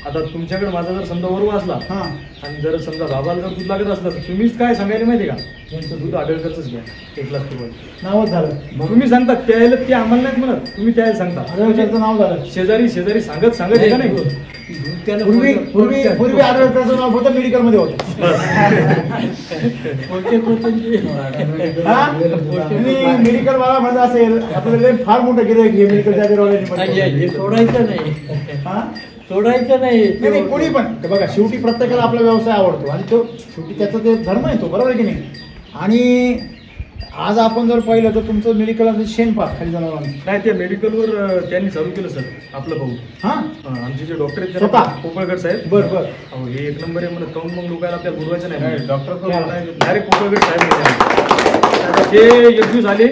आता तुमच्याकडे माझा जर समजा वरू असला
हा
आणि जर समजा बाबाला जर दूध लागत असलं तर तुम्हीच काय सांगायला माहिती का यांचं दूध आढळकरच घ्या 1 ग्लास तुम्हाला
नावच झालं.
तुम्ही सांगता त्याला ते आम्हाला नाहीत म्हणत, तुम्ही त्याला सांगता.
आढळकरचं नाव झालं.
शेजारी सांगत आहे का नाही.
पूर्वी आढळकरचं नाव होतं मेडिकल मध्ये होतं. मेडिकल वाला म्हणत असेल आपल्याला फार मोठं गिऱ्हाईक घे मेडिकल
सोडायचं नाही,
हा
सोडायचं
नाही नाही,
नाही.
कोणी पण ते बघा शेवटी प्रत्येकाला आपला व्यवसाय आवडतो आणि तो शेवटी त्याचा ते धर्म आहे तो, बरोबर आहे की नाही. आणि आज आपण जर पाहिलं तर तुमचं मेडिकल शेणपाक खाली जाणार
नाही. त्या मेडिकलवर त्यांनी चालू केलं सर आपलं भाऊ.
हा
आमचे जे डॉक्टर आहेत
स्वतः?
कोपळकर साहेब.
बर बर
अहो हे 1 नंबर आहे म्हणत काऊन मग लोकांना आपल्याला बोलवायचं नाही.
डॉक्टर
डायरेक्ट कोपळकर साहेब म्हणले. ते 1 दिवस आले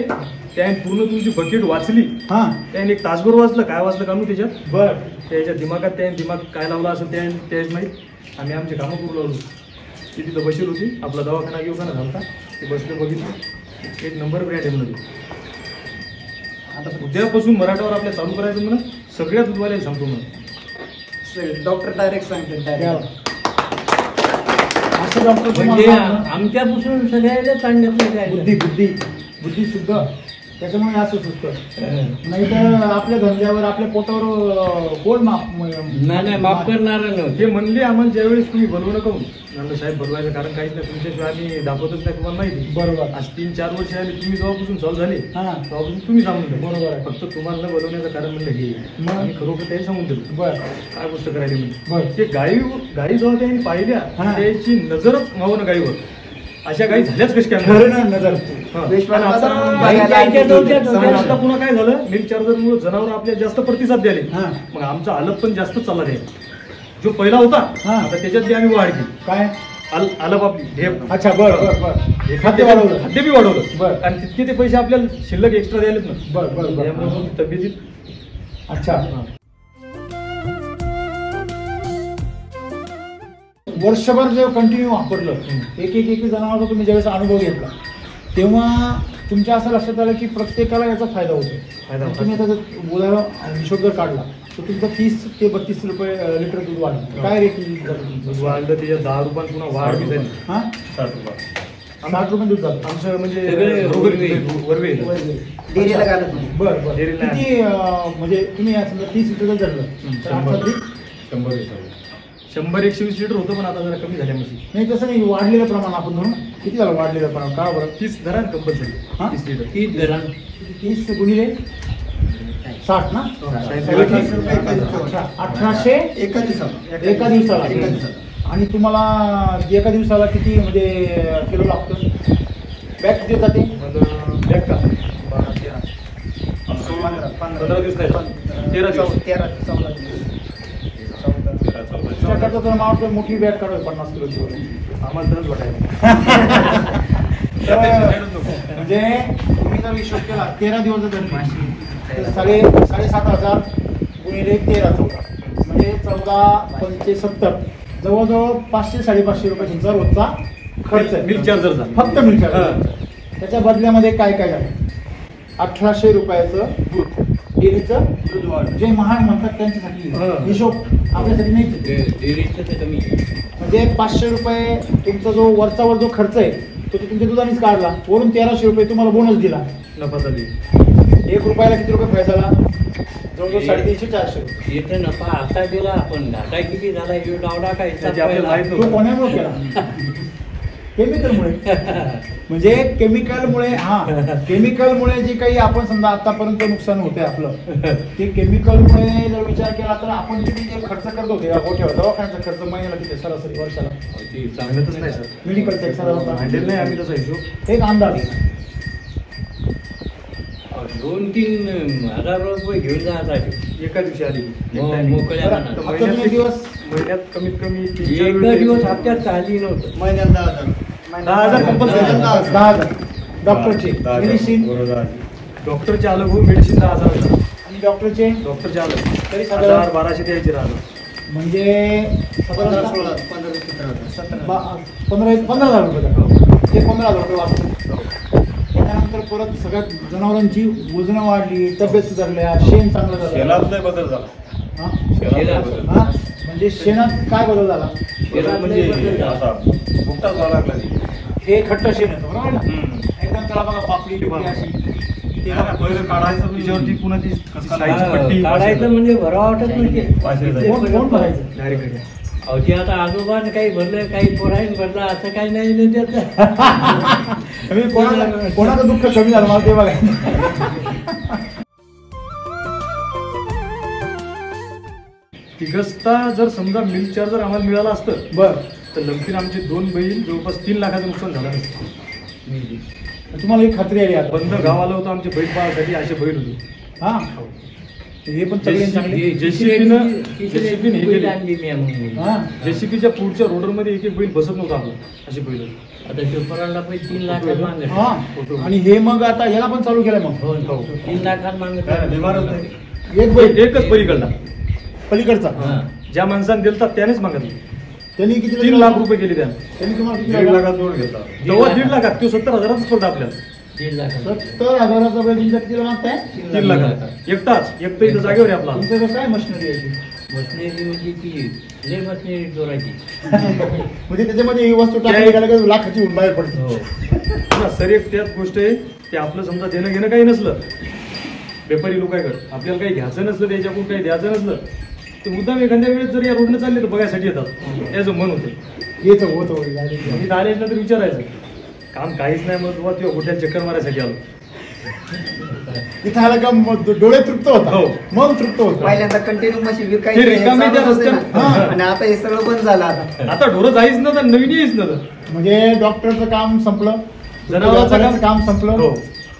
त्याने पूर्ण तुमची बकेट वाचली.
हा
त्याने 1 तासभर वाचलं. काय वाचलं कानू त्याच्यात
बर
त्याच्या दिमागात त्याने दिमाग काय लावला असेल त्याच माहीत. आम्ही आमचे कामं करू लागलो. ती तिथं बसेल होती. आपला दवाखाना घेऊन झालता ते बसले बघितलं 1 नंबर ब्रँड आहे म्हणून. आता उद्यापासून मराठावर आपल्या चालू करायचं म्हणून सगळ्या दूधवाल्याला सांगतो म्हणून.
डॉक्टर डायरेक्ट सांगतात
असं डॉक्टर
म्हणजे
तुम्हाला
आमच्यापासून सगळ्याला सांगितलं काय
बुद्धी शुद्ध त्याच्यामुळे असं सुचतं. नाही तर आपल्या धंद्यावर आपल्या पोटावर कोण
नाही माफ करणार नव्हते.
ते म्हणले आम्हाला ज्यावेळेस तुम्ही बोलवू नका म्हणलं साहेब बोलवायचं कारण काहीच नाही तुमच्याशिवाय आम्ही दाखवतच नाही तुम्हाला माहिती.
बरोबर
आज 3-4 वर्ष आले तुम्ही जेव्हापासून चालू झाले
हा
तेव्हापासून तुम्ही सांगून दिलं.
बरोबर आहे.
फक्त तुम्हाला न बोलवण्याचं कारण म्हणलं हे
मग?
आम्ही खरोखर ते सांगून दिलं
बर
काय गोष्ट करायला म्हणजे.
बर
ते गाई जेव्हा त्यांनी पाहिल्या
हा.
त्याची नजरच मावं गाईवर. अशा गाई झाल्याच कशी काय
खरं ना नजर
हा.
विश्वास
आणि आता
बसवून
गाईच्या
बघायला
आईच्या
लागली.
डोक्यात
सांगा.
आता पुन्हा काय झालं मिल्क चार्जरमुळे जनावर आपल्याला जास्त प्रतिसाद द्याले.
हा.
मग आमचा आलप पण जास्त चालला आहे. जो पहिला होता
हा.
आता त्याच्यात बी आम्ही वाढ केली.
काय
आलप आपली ढेप
अच्छा बर बर बर खाद्य वाढवलं.
खाद्य बी वाढवलं
बरं.
आणि तितके ते पैसे आपल्याला शिल्लक एक्स्ट्रा द्यायलेत ना.
बर बर बर
त्यामुळे मग तब्येतीत
अच्छा वर्षभर जे कंटिन्यू वापरलं एक जणांचा तुम्ही ज्यावेळेस अनुभव घेतला तेव्हा तुमच्या असं लक्षात आलं की प्रत्येकाला याचा फायदा
फायदा
होतो.
होतो.
तुम्ही आता जर उदाहरण हिशोब जर काढला तर तुमचं 30 ते 32 रुपये लिटर दूध वाढलं. काय रेट
दूध वाढलं त्याच्यात 10 रुपयात पुन्हा वाढ बी झाली.
हा
60 रुपये
60 रुपये दूध जातं.
आमचं म्हणजे
सगळे
घरोघरी वरवे
डेअरीला घालत नाही.
बरं बरं
डेअरीला आहे.
किती म्हणजे तुम्ही या समजा 30 लिटर जर धरलं तर
100.
आता तरी
100-120 लिटर होतं पण आता जरा कमी झाल्या म्हशी.
नाही तसं नाही वाढलेलं प्रमाण आपण धरून किती झालं वाढलेलं प्रमाण का बरं
30 धरा कंपल्सरी
हा?
30 लिटर.
ती धरण
30 गुणिले 60 ना
60
रुपये एका दिवसाला.
अच्छा, 1800
एका दिवसाला
एका दिवसाला
एका दिवसाला.
आणि तुम्हाला एका दिवसाला किती म्हणजे किलो लागतं बॅग किती जाते
मग बॅग का 15 दिवस नाही 13 दिवस
13-14 दिवस.
त्याकरता तर मला मोठी बॅग काढावी 50 किलोची वगैरे.
आम्हाला तरच वाटायला
म्हणजे तुम्ही जर हिशोब केला 13 दिवस जर धरली तर 7,500 गुणिले 13-14 म्हणजे 14-5-70 जवळजवळ 500-550 रुपये तुमचा रोजचा खर्च आहे.
मिल्क चार्जरचा
फक्त मिल्क
हा.
त्याच्या बदल्यामध्ये काय काय झालं 1800 रुपयाचं दूध डेअरीचं दूध वाढ जे महान म्हणतात त्यांच्यासाठी
हा.
हिशोब आपल्यासाठी नाही.
डेअरीचं ते कमी
म्हणजे 500 रुपये तुमचा जो वरचा जो खर्च आहे तो तुमच्या दुधानेच काढला वरून 1300 रुपये तुम्हाला बोनस दिला
नफा झाली
1 रुपयाला किती रुपये फायदा झाला जवळजवळ 350-400.
येते नफा असा दिला आपण घाटा किती झाला हे डावडा काय
त्याची आपल्याला माहित
तो
नव्हतं.
कोणामुळे केला? केमिकलमुळे. म्हणजे केमिकलमुळे जे काही आपण समजा आतापर्यंत नुकसान होते आपलं, ते केमिकलमुळे जर विचार केला तर आपण किती जे खर्च करत होते मोठ्या दवाखान्याचा खर्च महिन्याला किती सरासरी वर्षाला
सांगतच नाही सर.
मेडिकलचा एक साधारणतः
मांडेल नाही आम्ही तसा हिशोब.
एक अंदाज
2-3 हजार रुपये घेऊन जायसाठी
एका दिवशी आली.
मोकळ्या
बरं,
मनात.
आता तुम्ही दिवस
महिन्यात कमीत कमी
एक दिवस हप्त्यात चालली नव्हतं.
महिन्यात 10,000.
10,000 कंपल्सरी.
10,000 डॉक्टरचे
10,000.
मेडिसिन
बरोबर.
डॉक्टरचे अलग हो, मेडिसिन 10,000.
आणि डॉक्टरचे
डॉक्टरचे अलग
तरी साधारण
1,000-1,200 द्यायचे राहणार.
म्हणजे
15-16 15-17
15,000 रुपये ते 15,000 रुपये वाचले. त्यानंतर परत सगळ्या जनावरांची वजनं वाढली, तब्येत सुधारल्या, शेण चांगलं झालं.
शेणात लय बदल झाला.
हा?
शेणात बदल.
हा? म्हणजे शेणात काय बदल झाला?
शेणात म्हणजे असा बुकटाच व्हायला लागला ती.
हे खट्ट शेण येतं बरोबर ना?
हम्म.
एकदम त्याला बघा पापडी बिपडी अशी.
ते ना पहिलं काढायचं
तिच्यावरती पुन्हा ती साईजची
हा,
पट्टी
काढायचं म्हणजे भरा वाटत नाही.
कोण भरायचं?
डायरेक्ट.
अहो ते आता आजोबाने काही भरलं काही पोराईन भरलं असं काही नाही ना त्याचं.
मी कोणाचं दुःख कमी झालं मला ते बघा.
तिघस्ता जर समजा मिल्क चार्जर आम्हाला मिळालं असतं
बर,
तर लंपीन आमचे 2 बैल जवळपास 3 लाखाचं नुकसान झालं नसतं.
तुम्हाला एक खात्री आहे आता.
बंद गाव आलं होतं आमचे बैल पाळासाठी, असे बैल होते.
हा, हे पण सगळे चांगले.
जेसीबीने हे केले.
आणली मी म्हणून.
हा,
जेसीबीच्या पुढच्या रोडरमध्ये एक बैल बसत नव्हता आपलं, असे बैल होते.
आता शिवपुराला पण 3 लाखात मागत.
हा. आणि हे मग आता याला पण चालू केलंय मग.
हो 3 लाखात मागत.
काय नाही, बिमारच नाही.
एक बैल
एकच पलीकडला
पलीकडचा.
हा.
ज्या माणसाने दिलता त्यानेच मागितलं.
त्यांनी किती
3 लाख रुपये गेले त्यानं.
त्यांनी तुम्हाला किती
1.5
लाख?
लाखात जोड घेतला.
तेव्हा 1.5 लाखात, तो 70,000च पडला आपल्याला.
3 लाखात.
70,000चा बैल तुमच्या कितीला मागताय?
3 लाखात एकटाच, एकटा इथं जागेवर आहे आपला.
तुमच्याकडे काय मशिनरी आहे ती?
मशनरी म्हणजे ती लय मशनरी जोराची.
म्हणजे त्याच्यामध्ये ही वस्तू टाकली गेला की लाखाची होऊन बाहेर पडते.
हो.
हा, सर एक त्यात गोष्ट आहे ते आपलं समजा देणं घेणं काही नसलं, व्यापारी लोक काय करत आपल्याला काही घ्यायचं नसलं, त्याच्याकडून काही द्यायचं नसलं, ते मुद्दाम एखाद्या वेळेस जर या रोडनं चालले तर बघायसाठी येतात. त्याचं मन होतं.
येतं होतं वगैरे.
मी आल्यानंतर विचारायचं काम काहीच नाही, मग तुम्हाला किंवा कुठल्या चक्कर मारायसाठी आलो.
इथं आलं का मग डोळे तृप्त होता,
हो.
मन तृप्त होतं.
पहिल्यांदा कंटिन्यू मशी
ते
विकायची
रिकामे त्या रस्त्यात-
हा.
आणि आता हे सगळं बंद झालं आता.
आता ढोरं जाईच नव्हतं, नवीन येईच नव्हतं.
म्हणजे डॉक्टरचं काम संपलं,
जनावरांचं
व्यापाऱ्याचं काम संपलं,
हो.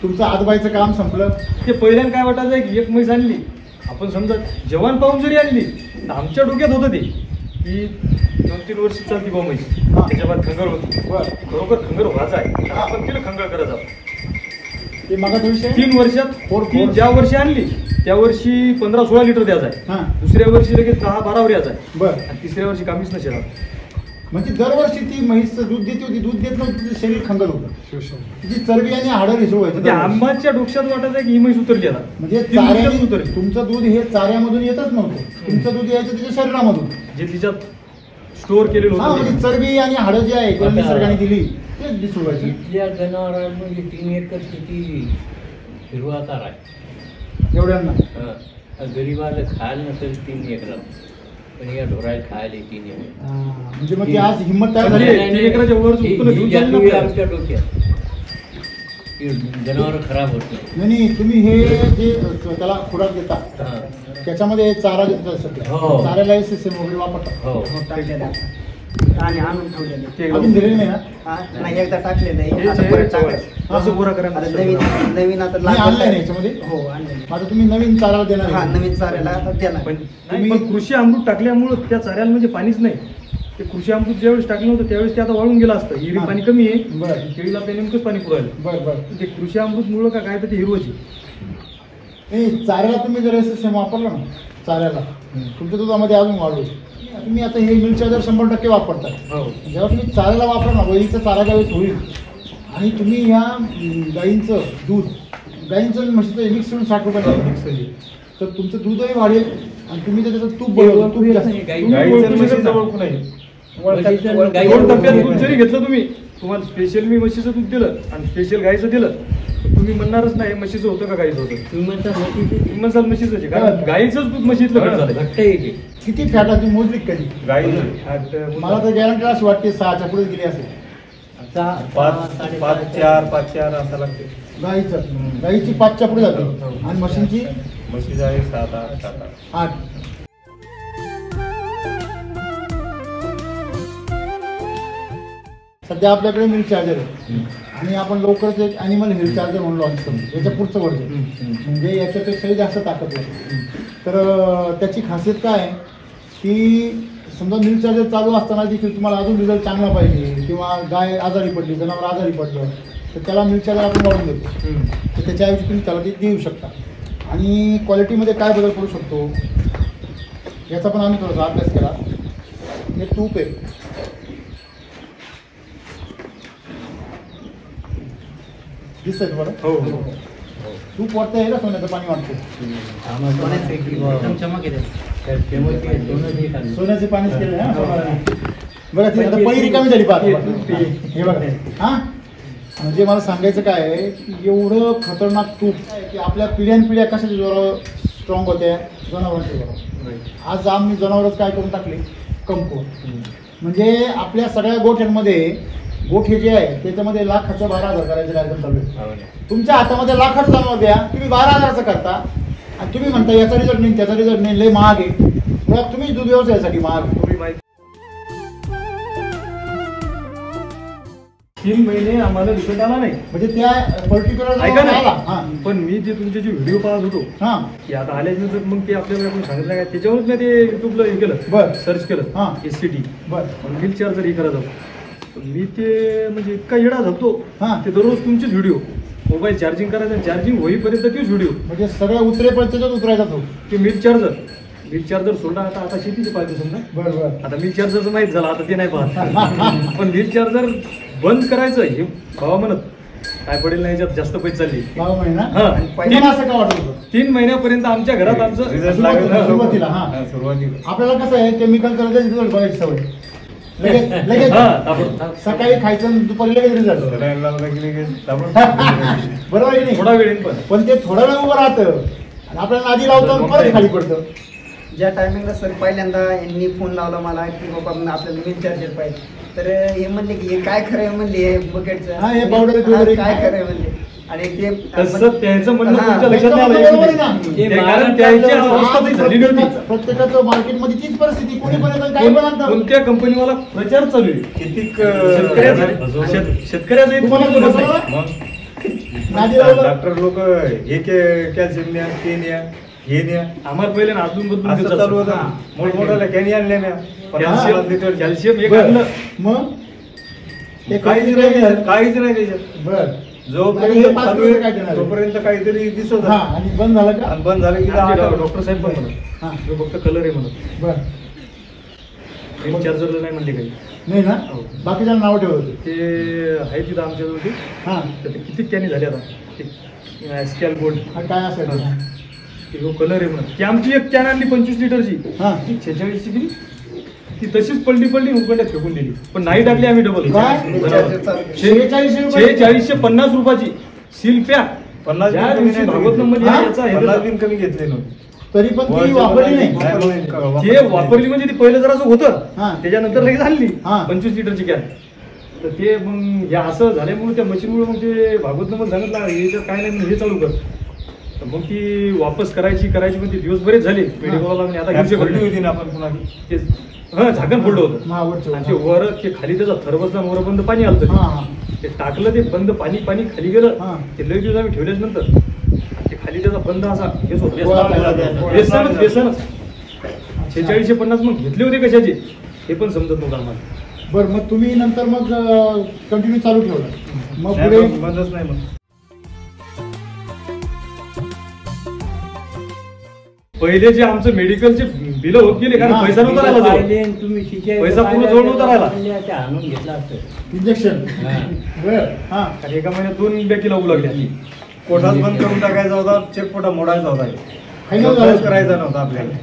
तुमचं आजबाईचं काम संपलं.
ते पहिल्यांदा काय वाटायचं की एक म्हैस आणली आपण समजा जवान पाहून जरी आणली तर आमच्या डोक्यात होतं ते की 2-3 वर्ष चालती बा म्हैस,
हा.
त्याच्या बाद खंगर होती.
बरं,
बरोबर खंगर व्हायचा आहे, तर आपण तिला खंगर करत आहोत.
ते मागाचा विषय.
3 वर्षात ती ज्या वर्षी आणली त्या वर्षी 15-16 लिटर द्यायचा आहे,
हा,
दुसऱ्या वर्षी लगेच 10-12 वर यायचा आहे,
बरं.
आणि तिसऱ्या वर्षी कामीच नसेल.
म्हणजे दरवर्षी ती म्हैस दूध देते होती, दूध देत नव्हती, तिचं शरीर खंगल होतं, तिची चरबी आणि हाडं रिसळ व्हायचं
त्या
दरवर्षी.
आंबाच्या डोक्यात वाटायचं की ही म्हैस उतरली आता.
म्हणजे
ती नुकत्याच उतरली.
चाऱ्याने तुमचं दूध हे चाऱ्यामधून येतच नव्हतं, तुमचं दूध यायचं तिच्या शरीरामधून.
जे तिच्यात स्टोअर केलेलं
हा,
होतं
म्हणजे
ते.
चरबी आणि हाडं जे आहे किंवा
आता-
निसर्गाने दिली तेच दिसू व्हायची.
इथल्या जनावरांमध्ये 3 एकर किती हिरवा चारा आहे.
एवढ्यांना
हा. गरीबाला खायला नसेल 3 एकरात, पण या ढोराला खायला 3 एकर.
म्हणजे मग ती आज हिंमत तयार झाली.
म्हणजे 3 एकराच्या वरच उत्पन्न घेऊन चालली ना
ही
आपल्याला.
आमच्या डोक्यात जनावर खराब होत नाही.
नाही, तुम्ही हे जे त्याला खुराक देता
हा.
त्याच्यामध्ये चारा देता सध्या,
हो.
चाऱ्याला सिस्टम वगैरे वापरता.
हो.
टाकलेलं आणि आणून ठेवलेलं
ते
अजून दिलेली नाही ना?
हा, नाही एकदा टाकलेलं आहे.
हेच
आता
आहे,
परत टाकायचं.
असं गोरा करा.
आता नवीन आता
नाही, आणलंय ना याच्यामध्ये?
हो आणलेलं.
आता तुम्ही नवीन चारा देणार
हा
आहे.
नवीन चाऱ्याला आता देणार.
पण नाही, पण कृषी अमृत टाकल्यामुळं त्या चाऱ्याला म्हणजे पाणीच नाही. ते कृषी अमृत ज्यावेळेस टाकलं होतं त्यावेळेस ते आता वाळून गेलं असतं. हिरी
हा.
पाणी कमी आहे,
बरं.
केळीला आपल्या नेमकंच पाणी पुरायलं.
बरं बरं.
ते कृषी अमृत मुळे का काय तर ते हिरवची.
नाही, चाऱ्याला तुम्ही जर सिस्टम वापरलं ना, चाऱ्याला तुमच्या दुधामध्ये अजून वाढू. तुम्ही आता हे मिल्क चार्जर 100% वापरता.
हो.
जेव्हा तुम्ही चाऱ्याला वापरा ना, वळीचा चारा ज्यावेळेस होईल आणि तुम्ही ह्या गाईंचं दूध, गाईंचं आणि म्हशीचं मिक्स करून 60 रुपयाला मिक्स केली तर तुमचं दूधही वाढेल आणि तुम्ही त्याचं तूप बनवलं, तूप जास्त.
गाई-
तुम्ही
गाईचं
ओळखू शकत
म्हशीचं
नाही.
ओळखू नाही.
म्हशीचं गाई-
दोन टप्प्यात दूध जरी घेतलं तुम्ही, तुम्हाला स्पेशल मी म्हशीचं दूध दिलं आणि स्पेशल गाईचं दिलं तुम्ही म्हणणारच नाही म्हशीचं होतं का गाईचं होतं
तुम्ही म्हणता म्हशीचं
तुम्ही म्हणसाल म्हशीचं आहे. कारण गाईचंच दूध म्हशीतलं घट झालं
घट्ट येते.
किती फॅटाची मोजली कधी
गाई
मला तर गॅरंटी अशी वाटते 6च्या पुढे गेली असेल
सहा,
पाच
साडेपाच,
पाच चार पाच चार असा लागते.
गाईची 5च्या पुढे जाते आणि मशीनची
म्हशीचं आहे 7 8 7 8.
8. सध्या आपल्याकडे मिल्क चार्जर आहे आणि आपण लवकरच एक ॲनिमल हेल्थ चार्जर म्हणून लॉन्च करू याच्या पुढचं वर्जन म्हणजे याच्यापेक्षाही जास्त ताकद लागते. तर त्याची खासियत काय आहे की समजा मिल्क चार्जर चालू असताना देखील तुम्हाला अजून रिझल्ट चांगला पाहिजे किंवा गाय आजारी पडली जनावर आजारी पडलं तर त्याला मिल्क चार्जर आपण वाढून देतो. तर त्याच्याऐवजी तुम्ही त्याला ते देऊ शकता. आणि क्वालिटीमध्ये काय बदल करू शकतो याचा पण आम्ही थोडासा अभ्यास केला. हे तूप आहे दिसतंय तुम्हाला
हो.
तूप वाटतं आहे का सोन्याचं पाणी वाटतं
एकदम चमक येते. त्या फेमस आहे, सोनं जे खाल्लं.
सोन्याचे पाणीच केलं ना बघा ती आता पहिली रिकामी झाली पाहत हे बघा हा म्हणजे मला सांगायचं काय आहे की एवढं खतरनाक तूप आहे की आपल्या पिढ्यानपिढ्या कशाच्या जोरावर स्ट्रॉंग होत्या जनावरांच्या जोरावर. आज आम्ही जनावरच काय करून टाकले कमकुवत. म्हणजे आपल्या सगळ्या गोठ्यांमध्ये गोठे जे आहे त्याच्यामध्ये लाखाचं 12,000 करायचं कार्यक्रम चालू आहे. तुमच्या हातामध्ये लाखाचं जनावर द्या तुम्ही 12,000चं करता आणि तुम्ही म्हणता याचा रिझल्ट नाही त्याचा रिझल्ट नाही लय महाग आहे. मुळात तुम्ही दूध व्यवसायासाठी महाग आहे.
तुम्ही माहिती 3 महिने आम्हाला रिझल्ट आला नाही.
म्हणजे त्या पर्टिक्युलर
ऐका
आला
ना पण मी जे तुमचे जे व्हिडिओ पाहत होतो
हा
की आता आल्याच्या नंतर मग ते आपल्याला आपण सांगितलं काय त्याच्यावरच मी ते युट्यूबला हे केलं
बरं.
सर्च केलं
हा.
SCT
बर
मिल्क चार्जर हे करायचं होतं. मी ते म्हणजे इतका येडा झालतो
हा.
ते दररोज तुमचेच व्हिडिओ मोबाईल चार्जिंग करायचं चार्जिंग होईपर्यंत तीच व्हिडिओ
म्हणजे सगळ्या उतरेपर्यंत त्याच्यात उतरायचा तो.
ते मिल्क चार्जर सोडला आता शेतीचे पाहिजे समजा.
बर बर
आता मिल्क चार्जरचं माहीत झालं आता ते नाही पाहत पण मिल्क चार्जर बंद करायचं हे भावा म्हणत काय पडेल नाही याच्यात जास्त पैसे चालले.
बाबा महिना
हा.
तुम्हाला असं का वाटत होतं
3 महिन्यापर्यंत आमच्या घरात आमचं
रिझल्ट लागला
सुरुवातीला, हा.
सुरुवातीला
आपल्याला कसं आहे केमिकल करायचं रिझल्ट बघायची सवय लगेच लगेच
हा, ताबडतोब.
सकाळी खायचं आणि दुपारी लगेच रिझल्ट
सलाईन लावलं की लगेच ताबडतोब.
बरोबर आहे की
थोडा
नाही
वेळ येईल पण
पण ते थोडा वेळ उभं राहतं आणि आपल्याला आधी लावतो आणि परत खाली पडतं.
ज्या टायमिंगला सर पहिल्यांदा यांनी फोन लावला मला की बाबा मग आपल्याला मिल्क चार्जर पाहिजे तर हे म्हणले की हे काय खरं आहे म्हणले हे बकेटचं
हा, हे powder वगैरे
काय खरं आहे म्हणले आणि ते
तसं त्याचं म्हणणं
हा,
तुमच्या लक्षात नाही
त्याचं म्हणणं
आलं
बरोबर आहे
ते
ना.
कारण त्याची अवस्था ती झाली नव्हती.
प्रत्येकाचं मार्केटमध्ये तीच परिस्थिती कोणी पण येतं, काही पण आणतं.
कोणत्या कंपनीवाला प्रचार चालू आहे
कितीक
शेतकऱ्याचा
तुम्हाला
कोणी बोलत
कोणाला?
नाही.
मग
नादी लावलं.
डॉक्टर लोक हे कॅल्शियम न्या ते न्या हे न्या
आम्हाला पहिले अजून बदलून
असं
देत
चालू
असतं.
होतं. मोठमोठ्याला कॅनी आणल्या म्या 50 लिटर
कॅल्शियम एक
बरं.
आणलं
मग ते
काहीच नाही त्याच्यात, काहीच नाही त्याच्यात
बर
जोपर्यंत
हे 5
चालू
लिटर काय
आहे
देणार आहे?
तोपर्यंत काहीतरी दिसत
हा आणि बंद झालं का
आणि बंद झालं की
आमचे डॉक्टर साहेब पण म्हणत
हा
जो फक्त कलर आहे म्हणत
बर
मिल्क चार्जरला नाही म्हणले काही
नाही ना
हो.
बाकीच्या नाव ठेवत होते
ते आहे तिथं आमच्याजवळ
हा
ते किती कॅनी झाले आता स्कॅल गोल्ड
हा, काय असेल ते?
ते जो कलर आहे म्हणत ती आमची एक कॅन आणली 25 लिटरची
हा
ती 46ची किती ती तशीच पलटी उकड्यात फेकून दिली पण नाही टाकली आम्ही डबल
काय? 46 रुपये?
4650 रुपयाची सील पॅक
50
ज्या
बिन
दिवशी
कमी नाही
भागवतमध्ये
हा?
याचा हे
50
दिला.
बिन कमी घेतले नव्हते
तरी पण ती वापरली नाही
ते वापरली म्हणजे ती पहिलं जरा होतं
हा.
त्याच्यानंतर लगेच आणली
हा.
25 लिटरची कॅन तर ते मग हे असं झाल्यामुळे त्या मशीनमुळे मग ते भागवत मग सांगितलं याच्यात काय नाही हे चालू कर तर मग ती वापस करायची पण ते दिवस बरेच झाले मेडिकलला म्हणजे आता घेऊ शकत
पडली
नाही.
होती ना आपण पुन्हा
ते हा झाकण फोडलं होतं
महावरचं.
आणि ते वर ते खाली त्याचा थर बसला वर बंद पाणी आलं
हा हा
ते टाकलं ते बंद पाणी खाली गेलं
हा.
ते लई दिवस आम्ही ठेवल्याच नंतर आणि ते खाली त्याचा बंद असा हेच होतं
गोळा झाला त्या.
बेसनच 4650 मग घेतले होते कशाचे हे पण समजत नव्हतं आम्हाला
बरं मग तुम्ही नंतर मग कंटिन्यू चालू ठेवलं मग
नाही,
पुढे
मग बंदच नाही मग
पहिले जे आमचं मेडिकलचे बिल होत गेले कारण
हा.
पैसा नव्हता राहिला जवळ.
पाहिले आणि तुम्ही शिकायचं
पैसा पूर्ण
पाहिलं
जवळ नव्हता राहिला.
पाहिले, ते आणून घेतला असतं
इंजेक्शन
हा.
बर हा
आणि एका महिन्यात 2 बॅकी लागू लागल्या
पोटात बंद करून टाकायचा होता चेक पोटा मोडायचा होता
फायनल
व्यवसायच
झालं
करायचा नव्हता आपल्याला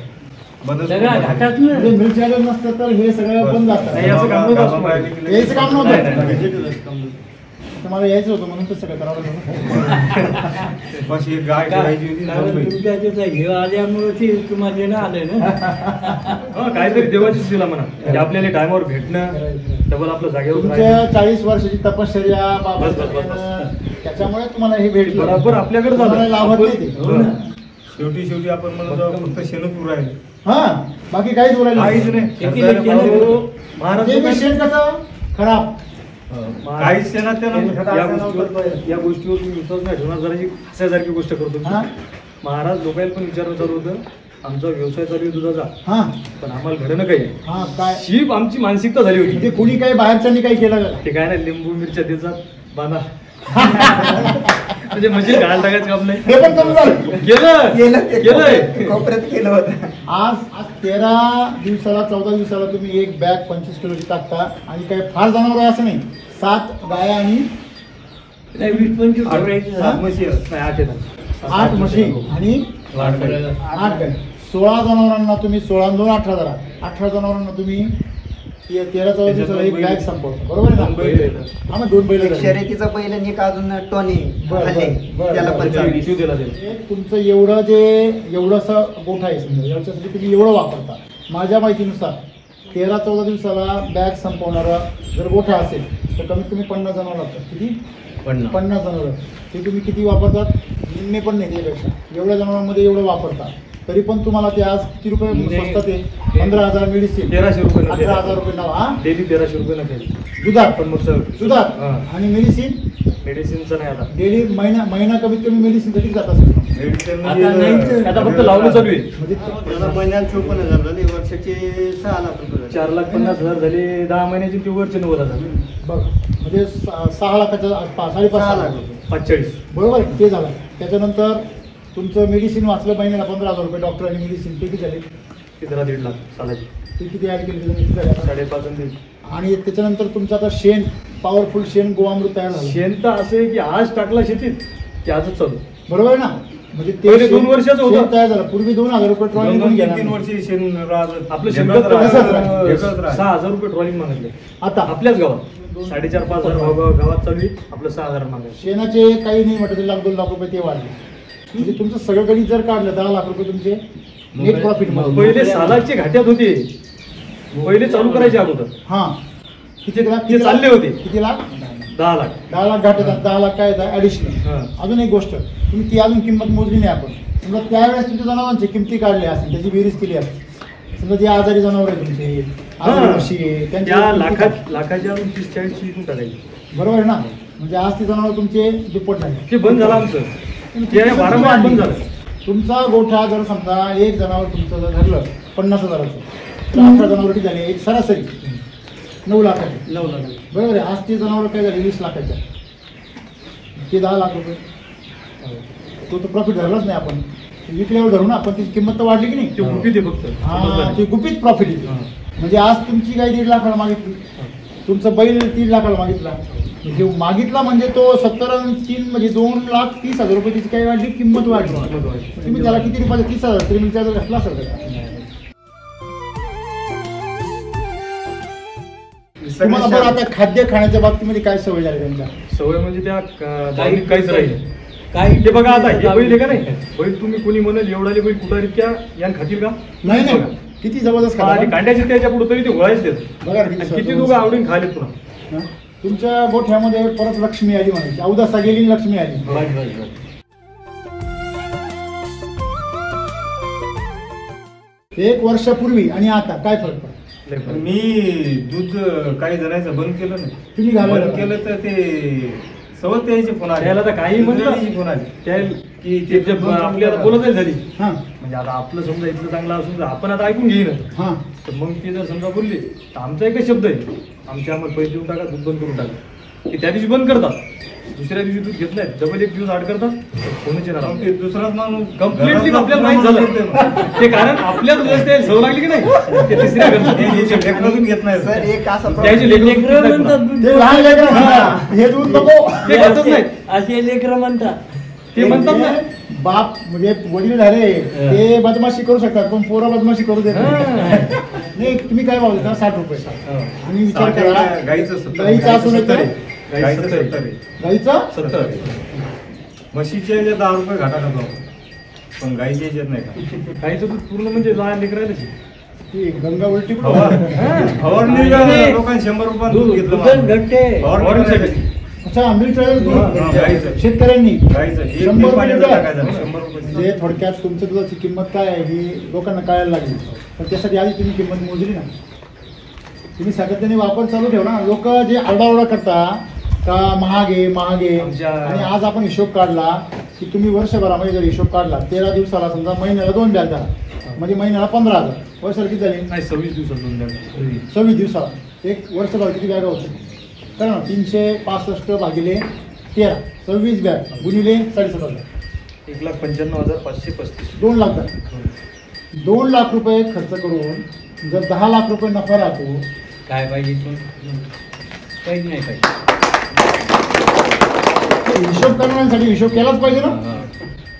बंदच
सगळ्या
करून
घाटात
म्हणजे मिल्क चार्जर नसतं तर हे सगळं बंद
नाही,
असतं
याचं काम नव्हतं असं.
याचं काम नव्हतं.
तर मला यायचं होतं म्हणून तर सगळं करावं लागलं.
बस एक गाय ठेवायची होती
कारण
मुंबईत.
तुमच्या तिथं हे आल्यामुळे ते तुम्हाला येणं आलं ना.
काहीतरी देवाचीच दिला म्हणा की आपल्याला टायमावर भेटणं डबल आपलं जागेवर
तुमच्या
राहणं.
40 वर्षाची तपश्चर्या बाबा
बस, बस, बस, बस.
त्याच्यामुळे तुम्हाला हे भेटलं.
बरोबर आपल्याकडे झालं.
तुम्हाला लाभत नाही ते.
हो ना.
शेवटी आपण म्हणत जाऊ फक्त शेणच उरायले.
हा बाकी काहीच बोलायला
काहीच नाही.
शेतीला केलं
हो, महाराज
ते बी शेण कसं खराब.
काहीच शेणात त्यानं
या गोष्टीवर तुम्ही विश्वास नाही ठेवणार. जरा ही हसायसारखी गोष्ट करतो
हा
महाराज लोकांना पण विचारणं चालू होतं आमचा व्यवसाय चालू आहे दुधाचा
हा
पण आम्हाला घडणं काही
हा काय
शीप आमची मानसिकता झाली
म्हणजे
होती
कोणी काही बाहेरच्यांनी काही केलं का?
ते काय नाही लिंबू मिरच्या देतात बांधा म्हणजे मशीन घाल टाकायचं काम नाही
हे पण कमी झालं.
केलंय
कोपऱ्यात केलं होतं.
आज 13 दिवसाला 14 दिवसाला तुम्ही एक बॅग 25 किलोची टाकता आणि काही फार जनावर आहे असं नाही. 7 गाया आणि
नाही, 20-25 ठेवायचं.
7
म्हशी आहेत.
नाही 8 येतात
8 म्हशी आणि 8 गाय. 16 जनावरांना तुम्ही 16 2 18 धरा. 18 जनावरांना तुम्ही 13-14 दिवसाला एक बॅग संपवता. बरोबर आहे ना? हा मग 2 बैल
एक
झाले.
शर्यतीचा बैल आणि एक अजून टोनी
बरं,
हल्ले
बरं,
त्याला
बरं,
पण
बरं.
चालू.
शिव दिला जाईल
एक तुमचं एवढं जे एवढंसं गोठा आहे समजा याच्यासाठी तुम्ही एवढं वापरता. माझ्या माहितीनुसार 13-14 दिवसाला बॅग संपवणारा जर गोठा असेल तर कमीत कमी 50 जनावर लागतात. किती? 50 जनावर. ते तुम्ही किती वापरतात? निम्मे पण नाही त्यापेक्षा. एवढ्या जनावरांमध्ये एवढं वापरता तरी पण तुम्हाला ते आज किती रुपये स्वस्तात आहे? 15,000 मेडिसिन
1300 रुपये न
18,000 रुपये नाव. हा
डेली 1300 रुपये नकेल
दुधात
पण मग सर
दुधात
हा.
आणि मेडिसिन
मेडिसिनचं नाही आता
डेली महिना कमीत कमी मेडिसिन साठी जात असेल.
मेडिसिन
आता नाहीच.
आता फक्त लावलं चालू आहे
म्हणजे
त्याला महिन्याला 54,000 झाले, वर्षाचे 6 लाख रुपये झाले.
4,50,000 झाले 10 महिन्याची ती वरचे 90,000
बघ म्हणजे 6 लाखाच्या आसपास 5.5
6 लाख
लाख
रुपये.
45
बरोबर आहे, ते झालं. त्याच्यानंतर तुमचं मेडिसिन वाचलं महिन्याला 15,000 रुपये डॉक्टर आणि मेडिसिन ते किती झाले?
ते जरा 1.5 लाख सालाची
ते किती ॲड केले किती झाले आता?
5.5 आणि 1.5.
आणि त्याच्यानंतर तुमचं आता शेण पॉवरफुल शेण गोवामृत तयार झालं.
शेण तर असं आहे की आज टाकला शेतीत की आजच चालू
बरोबर आहे ना? म्हणजे
पहिले
शेण-
2 वर्षाचं होतं.
शेण तयार झालं. पूर्वी 2,000 रुपये ट्रॉली पण गेला.
2-3 वर्षी शेण
आपलं
शेतात
शेणखत
राहायचं. एकच राहायचं.
6,000 रुपये ट्रॉलिंग मागितले
आता
आपल्याच गावात 4,500-5,000 गावात चालू आहे आपलं 6,000 मागायचं
शेणाचे काही नाही म्हटलं तरी 1-2 लाख रुपये ते वाढले. म्हणजे तुमचं सगळं गणित जर काढलं 10 लाख रुपये तुमचे नेट प्रॉफिट
पहिले सालाचे घाट्यात होते पहिले चालू करायचे अगोदर
हा किती लाख?
ते चालले होते.
किती लाख?
10 लाख
10 लाख घाटात 10 लाख काय ऍडिशनल.
हा.
अजून एक गोष्ट तुम्ही ती अजून किंमत मोजली नाही आपण. समजा त्यावेळेस तुमच्या जनावरांची किमती काढली असेल त्याची बेरीज केली असेल. समजा जे आजारी जनावर आहे तुमचे आजारी म्हशी आहे, त्यांची
त्या
किमती
लाखाच्या अजून 30-40 विकून टाकायची
बरोबर आहे ना? म्हणजे आज ते जनावर तुमचे दुप्पट झाले.
ते बंद झालं आमचं ते वारंवार बंद झालं
तुमचा गोठा जर समजा एक जनावर तुमचं जर धरलं 50,000चं तर 18 जनावर किती झाले? एक सरासरी 9 लाखाचे.
9 लाख.
बरोबर आहे. आज ते जनावर काय झाले? 20 लाखाच्या. ते 10 लाख रुपये. तो तर प्रॉफिट धरलाच नाही आपण. विकल्यावर धरू ना आपण. त्याची किंमत तर वाढली की
ते
नाही?
गुपित आहे फक्त
हा
समजलं
ते गुपित प्रॉफिट आहे.
हा.
म्हणजे आज तुमची गाय 1.5 लाखाला मागितली, तुमचं बैल 3 लाखाला मागितला. म्हणजे मागितला म्हणजे तो 70 आणि 3 म्हणजे 2,30,000 रुपये त्याची काय वाढली? किंमत वाढली. तुम्ही त्याला किती रुपयाचा? 30,000 तरी मी त्याचा घातला असेल का? तुम्हाला बरं आता खाद्य खाण्याच्या बाबतीमध्ये काय सवय झाली त्यांच्या?
सवय म्हणजे त्या भावनिक काहीच राहील
काही
ते बघा आता हे बैल आहे का नाही बैल तुम्ही कोणी म्हणाल एवढाले बैल कुठारीत्या यान खातील का
नाही नाही किती जबरदस्त
आणि
खाद्य.
कांड्याचे त्याच्या पुढे तरी ते वळायच देत
बघा
आणि किती दोघं आवडून खाले पुन्हा
हा? तुमच्या गोठ्यामध्ये परत लक्ष्मी आली म्हणायची. अवदासा गेली लक्ष्मी आली.
बस बस बस.
एक वर्षापूर्वी आणि आता काय फरक पडला?
लय फरक.
मी दूध काही जणांचं बंद केलं नाही.
तुम्ही घालवलं
बंद
का?
केलं तर ते सवत त्याची फोन आली.
त्याला तर काही
दुसऱ्या
म्हणतात.
दिवशी फोन आली.
त्या की ते जे आपली आता बोलतच झाली
हा
म्हणजे आता आपलं समजा इथलं चांगलं असून जर आपण आता ऐकून घेईन
हा
तर मग ते जर समजा बोलले तर आमचा एकच शब्द आहे आमच्या आम्हाला पैसे देऊन टाका दूध बंद करून टाका की त्या दिवशी बंद करतात दुसऱ्या दिवशी दूध घेतलंय डबल एक दिवस आड करतात फोनच येणार
मग ते दुसराच माणूस
कम्प्लिटली आपल्याला माहित झालं ते कारण आपल्या दुधाची ते सवय लागली की नाही ते तिसऱ्या
लेकरातून घेत नाही
सर एक असा
त्याची लेकरं
लेकरं म्हणतात दूध
ते लहान लेकरं म्हणतात, हे दूध नको.
ते खातच नाही
असे लेकरं म्हणतात.
ते म्हणतात ना
हे बाप म्हणजे वडील झाले ते बदमाशी करू शकतात पण पोरं बदमाशी करू देत नाही. नाही तुम्ही काय भाव देता? 60 रुपये. आणि विचार करा
गाईचं 70.
गाईचं असून
गाईचं
येतं
गाईचं
70
70 आहे.
गाईचं
70.
म्हशीचे जे 10 रुपये घाटा खातो आपण. पण गाईचे येत नाही का?
गाईचं दूध पूर्ण म्हणजे लहान लेकरायलाच आहे.
ती गंगा उलटी पण
फवारणी लोकांनी 100 रुपये दूध घेतलं
दुधच
मला.
घटते.
फवारणीसाठी.
अच्छा मिल्क दूध
हा, गाईचं.
शेतकऱ्यांनी
गाईचं एक
100
टीप
रुपये
पाण्याचं
लिटर.
टाकायचं 100 रुपये.
म्हणजे थोडक्यात तुमच्या दुधाची किंमत काय आहे ही लोकांना कळायला लागली पण त्यासाठी आधी तुम्ही किंमत मोजली ना तुम्ही सातत्याने वापर चालू ठेवला लोक जे आरडाओरडा करता का महाग आहे आणि आज आपण हिशोब काढला की तुम्ही वर्षभरामध्ये जर हिशोब काढला 13 दिवसाला समजा महिन्याला 2 बॅग झाला म्हणजे महिन्याला 15,000 वर्षाला किती झाली
नाही 26 दिवसात 2 बॅग.
26 दिवसाला एक वर्षभर किती बॅग होते कारण 365 भागिले 13 26 बॅग गुणिले 7,500
1,95,535.
2 लाख झाले 2 लाख रुपये खर्च करून जर 10 लाख रुपये नफा राहतो
काय पाहिजे तू काहीच नाही पाहिजे.
हिशोब करण्यासाठी हिशोब केलाच पाहिजे ना
हा.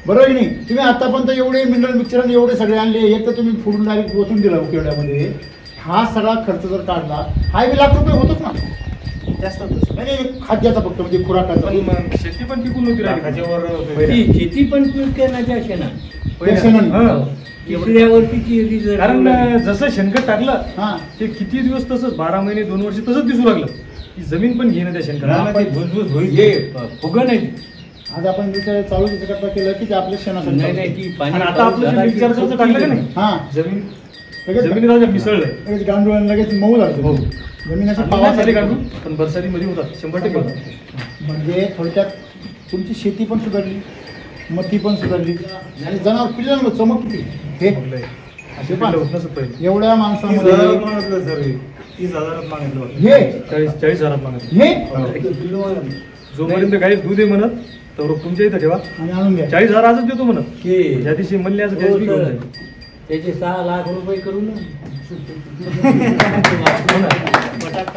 बरोबर आहे की नाही तुम्ही आतापर्यंत एवढे मिनरल मिक्सर आणि एवढे सगळे आणले एक तर तुम्ही फुडून डायरेक्ट ओतून दिला केवढ्यामध्ये हा सगळा खर्च जर काढला हा 1 लाख रुपये होतोच ना
जास्त होतं.
नाही खाद्याचा फक्त म्हणजे खुराकाचा
पण मग शेती पण टिकून नव्हती राहिली.
लाखाच्यावर
ती शेती पण पिकण्याच्या शेणा
शेणाने.
हा.
तिसऱ्या वर्षीची येते जर
कारण जसं शेणखत टाकलं
हा
ते किती दिवस तसंच 12 महिने 2 वर्ष तसंच दिसू लागलं. ती जमीन पण घेणं त्या शेणखत.
भुसभुस होईल.
हे फुगं नाही.
आज आपण विचार चालू त्याच्याकरता केलं की ते आपल्या शेणासाठी
नाही नाही ती पाणी
आणि आता आपलं जे मिक्सरचं
पाऊस
टाकलं का नाही
हा
जमीन
लगेच
जमिनीत मिसळलंय.
लगेच गांडूळ आणि लगेच मऊ झालं जमिनाची
पावा
पावा
झाली काढून पण बरसातीमध्ये होतात 100% होतात.
म्हणजे थोडक्यात तुमची शेती पण सुधारली मती पण सुधारली आणि जनावर पिल्लांवर चमक किती हे असे पण
होत नसत पहिले.
एवढ्या
30,000
माणसामध्ये
मागितलं सर 30,000 मागितलं होतं.
हे
40,000 मागत.
हे
जोपर्यंत काही दूध आहे म्हणत तर तुमच्या इथं ठेवा.
आणि आणून घ्या
40,000 आजच देतो म्हणत.
की
ज्या दिवशी म्हणले असं त्याच बी घेऊन जाईल.
त्याचे 6 लाख रुपये करून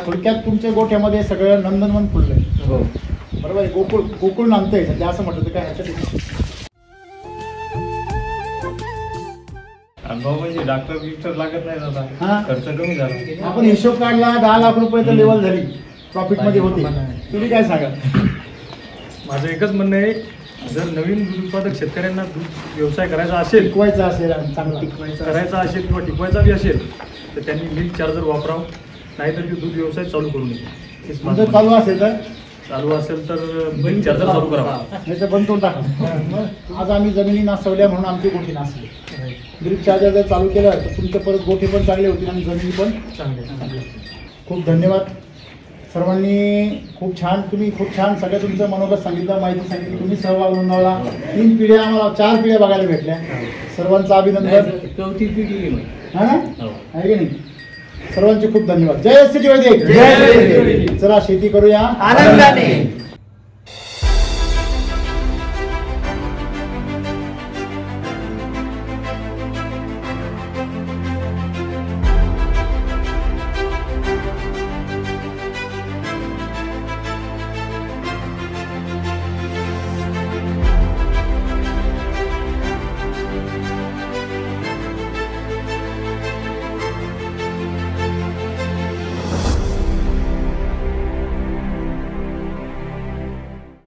थोडक्यात तुमच्या गोठ्यामध्ये सगळं नंदनवन फुललंय
हो.
बरोबर आहे गोकुळ नांदतंय सध्या असं म्हटलं तर काय हरकत नाही.
अनुभव म्हणजे डॉक्टर बिक्टर लागत नाही
हा.
आता खर्च कमी झाला.
आपण हिशोब काढला 10 लाख रुपये तर लेवल झाली प्रॉफिट मध्ये होती तुम्ही काय सांगा
माझं एकच म्हणणं आहे जर नवीन दूध उत्पादक शेतकऱ्यांना दूध व्यवसाय करायचा असेल
टिकवायचं असेल आणि चांगला
करायचा असेल किंवा टिकवायचा बी असेल तर त्यांनी मिल्क चार्जर वापरावं नाहीतर ते दूध व्यवसाय चालू करू नये हेच माझं
जर
म्हणणं.
चालू असेल तर
चालू असेल तर मिल्क चार्जर चालू करावा.
नाही तर बंद करून टाका मग आज आम्ही जमिनी नासवल्या म्हणून आमची गोठी नासली ग्रीप चार्जर जर चालू केलं तर तुमचे परत गोठे पण चांगले होतील आणि जमिनी पण
चांगले.
खूप धन्यवाद सर्वांनी खूप छान सगळं तुमचं मनोगत सांगितलं माहिती सांगितली तुम्ही सहभाग नोंदवला 3 पिढ्या आम्हाला 4 पिढ्या बघायला भेटल्या सर्वांचं अभिनंदन
चौथी पिढी आहे मग.
हा ना
हो.
आहे की नाही सर्वांचे खूप धन्यवाद जय श्री वैदिक
जय श्री वैदिक.
चला शेती करूया
आनंदाने.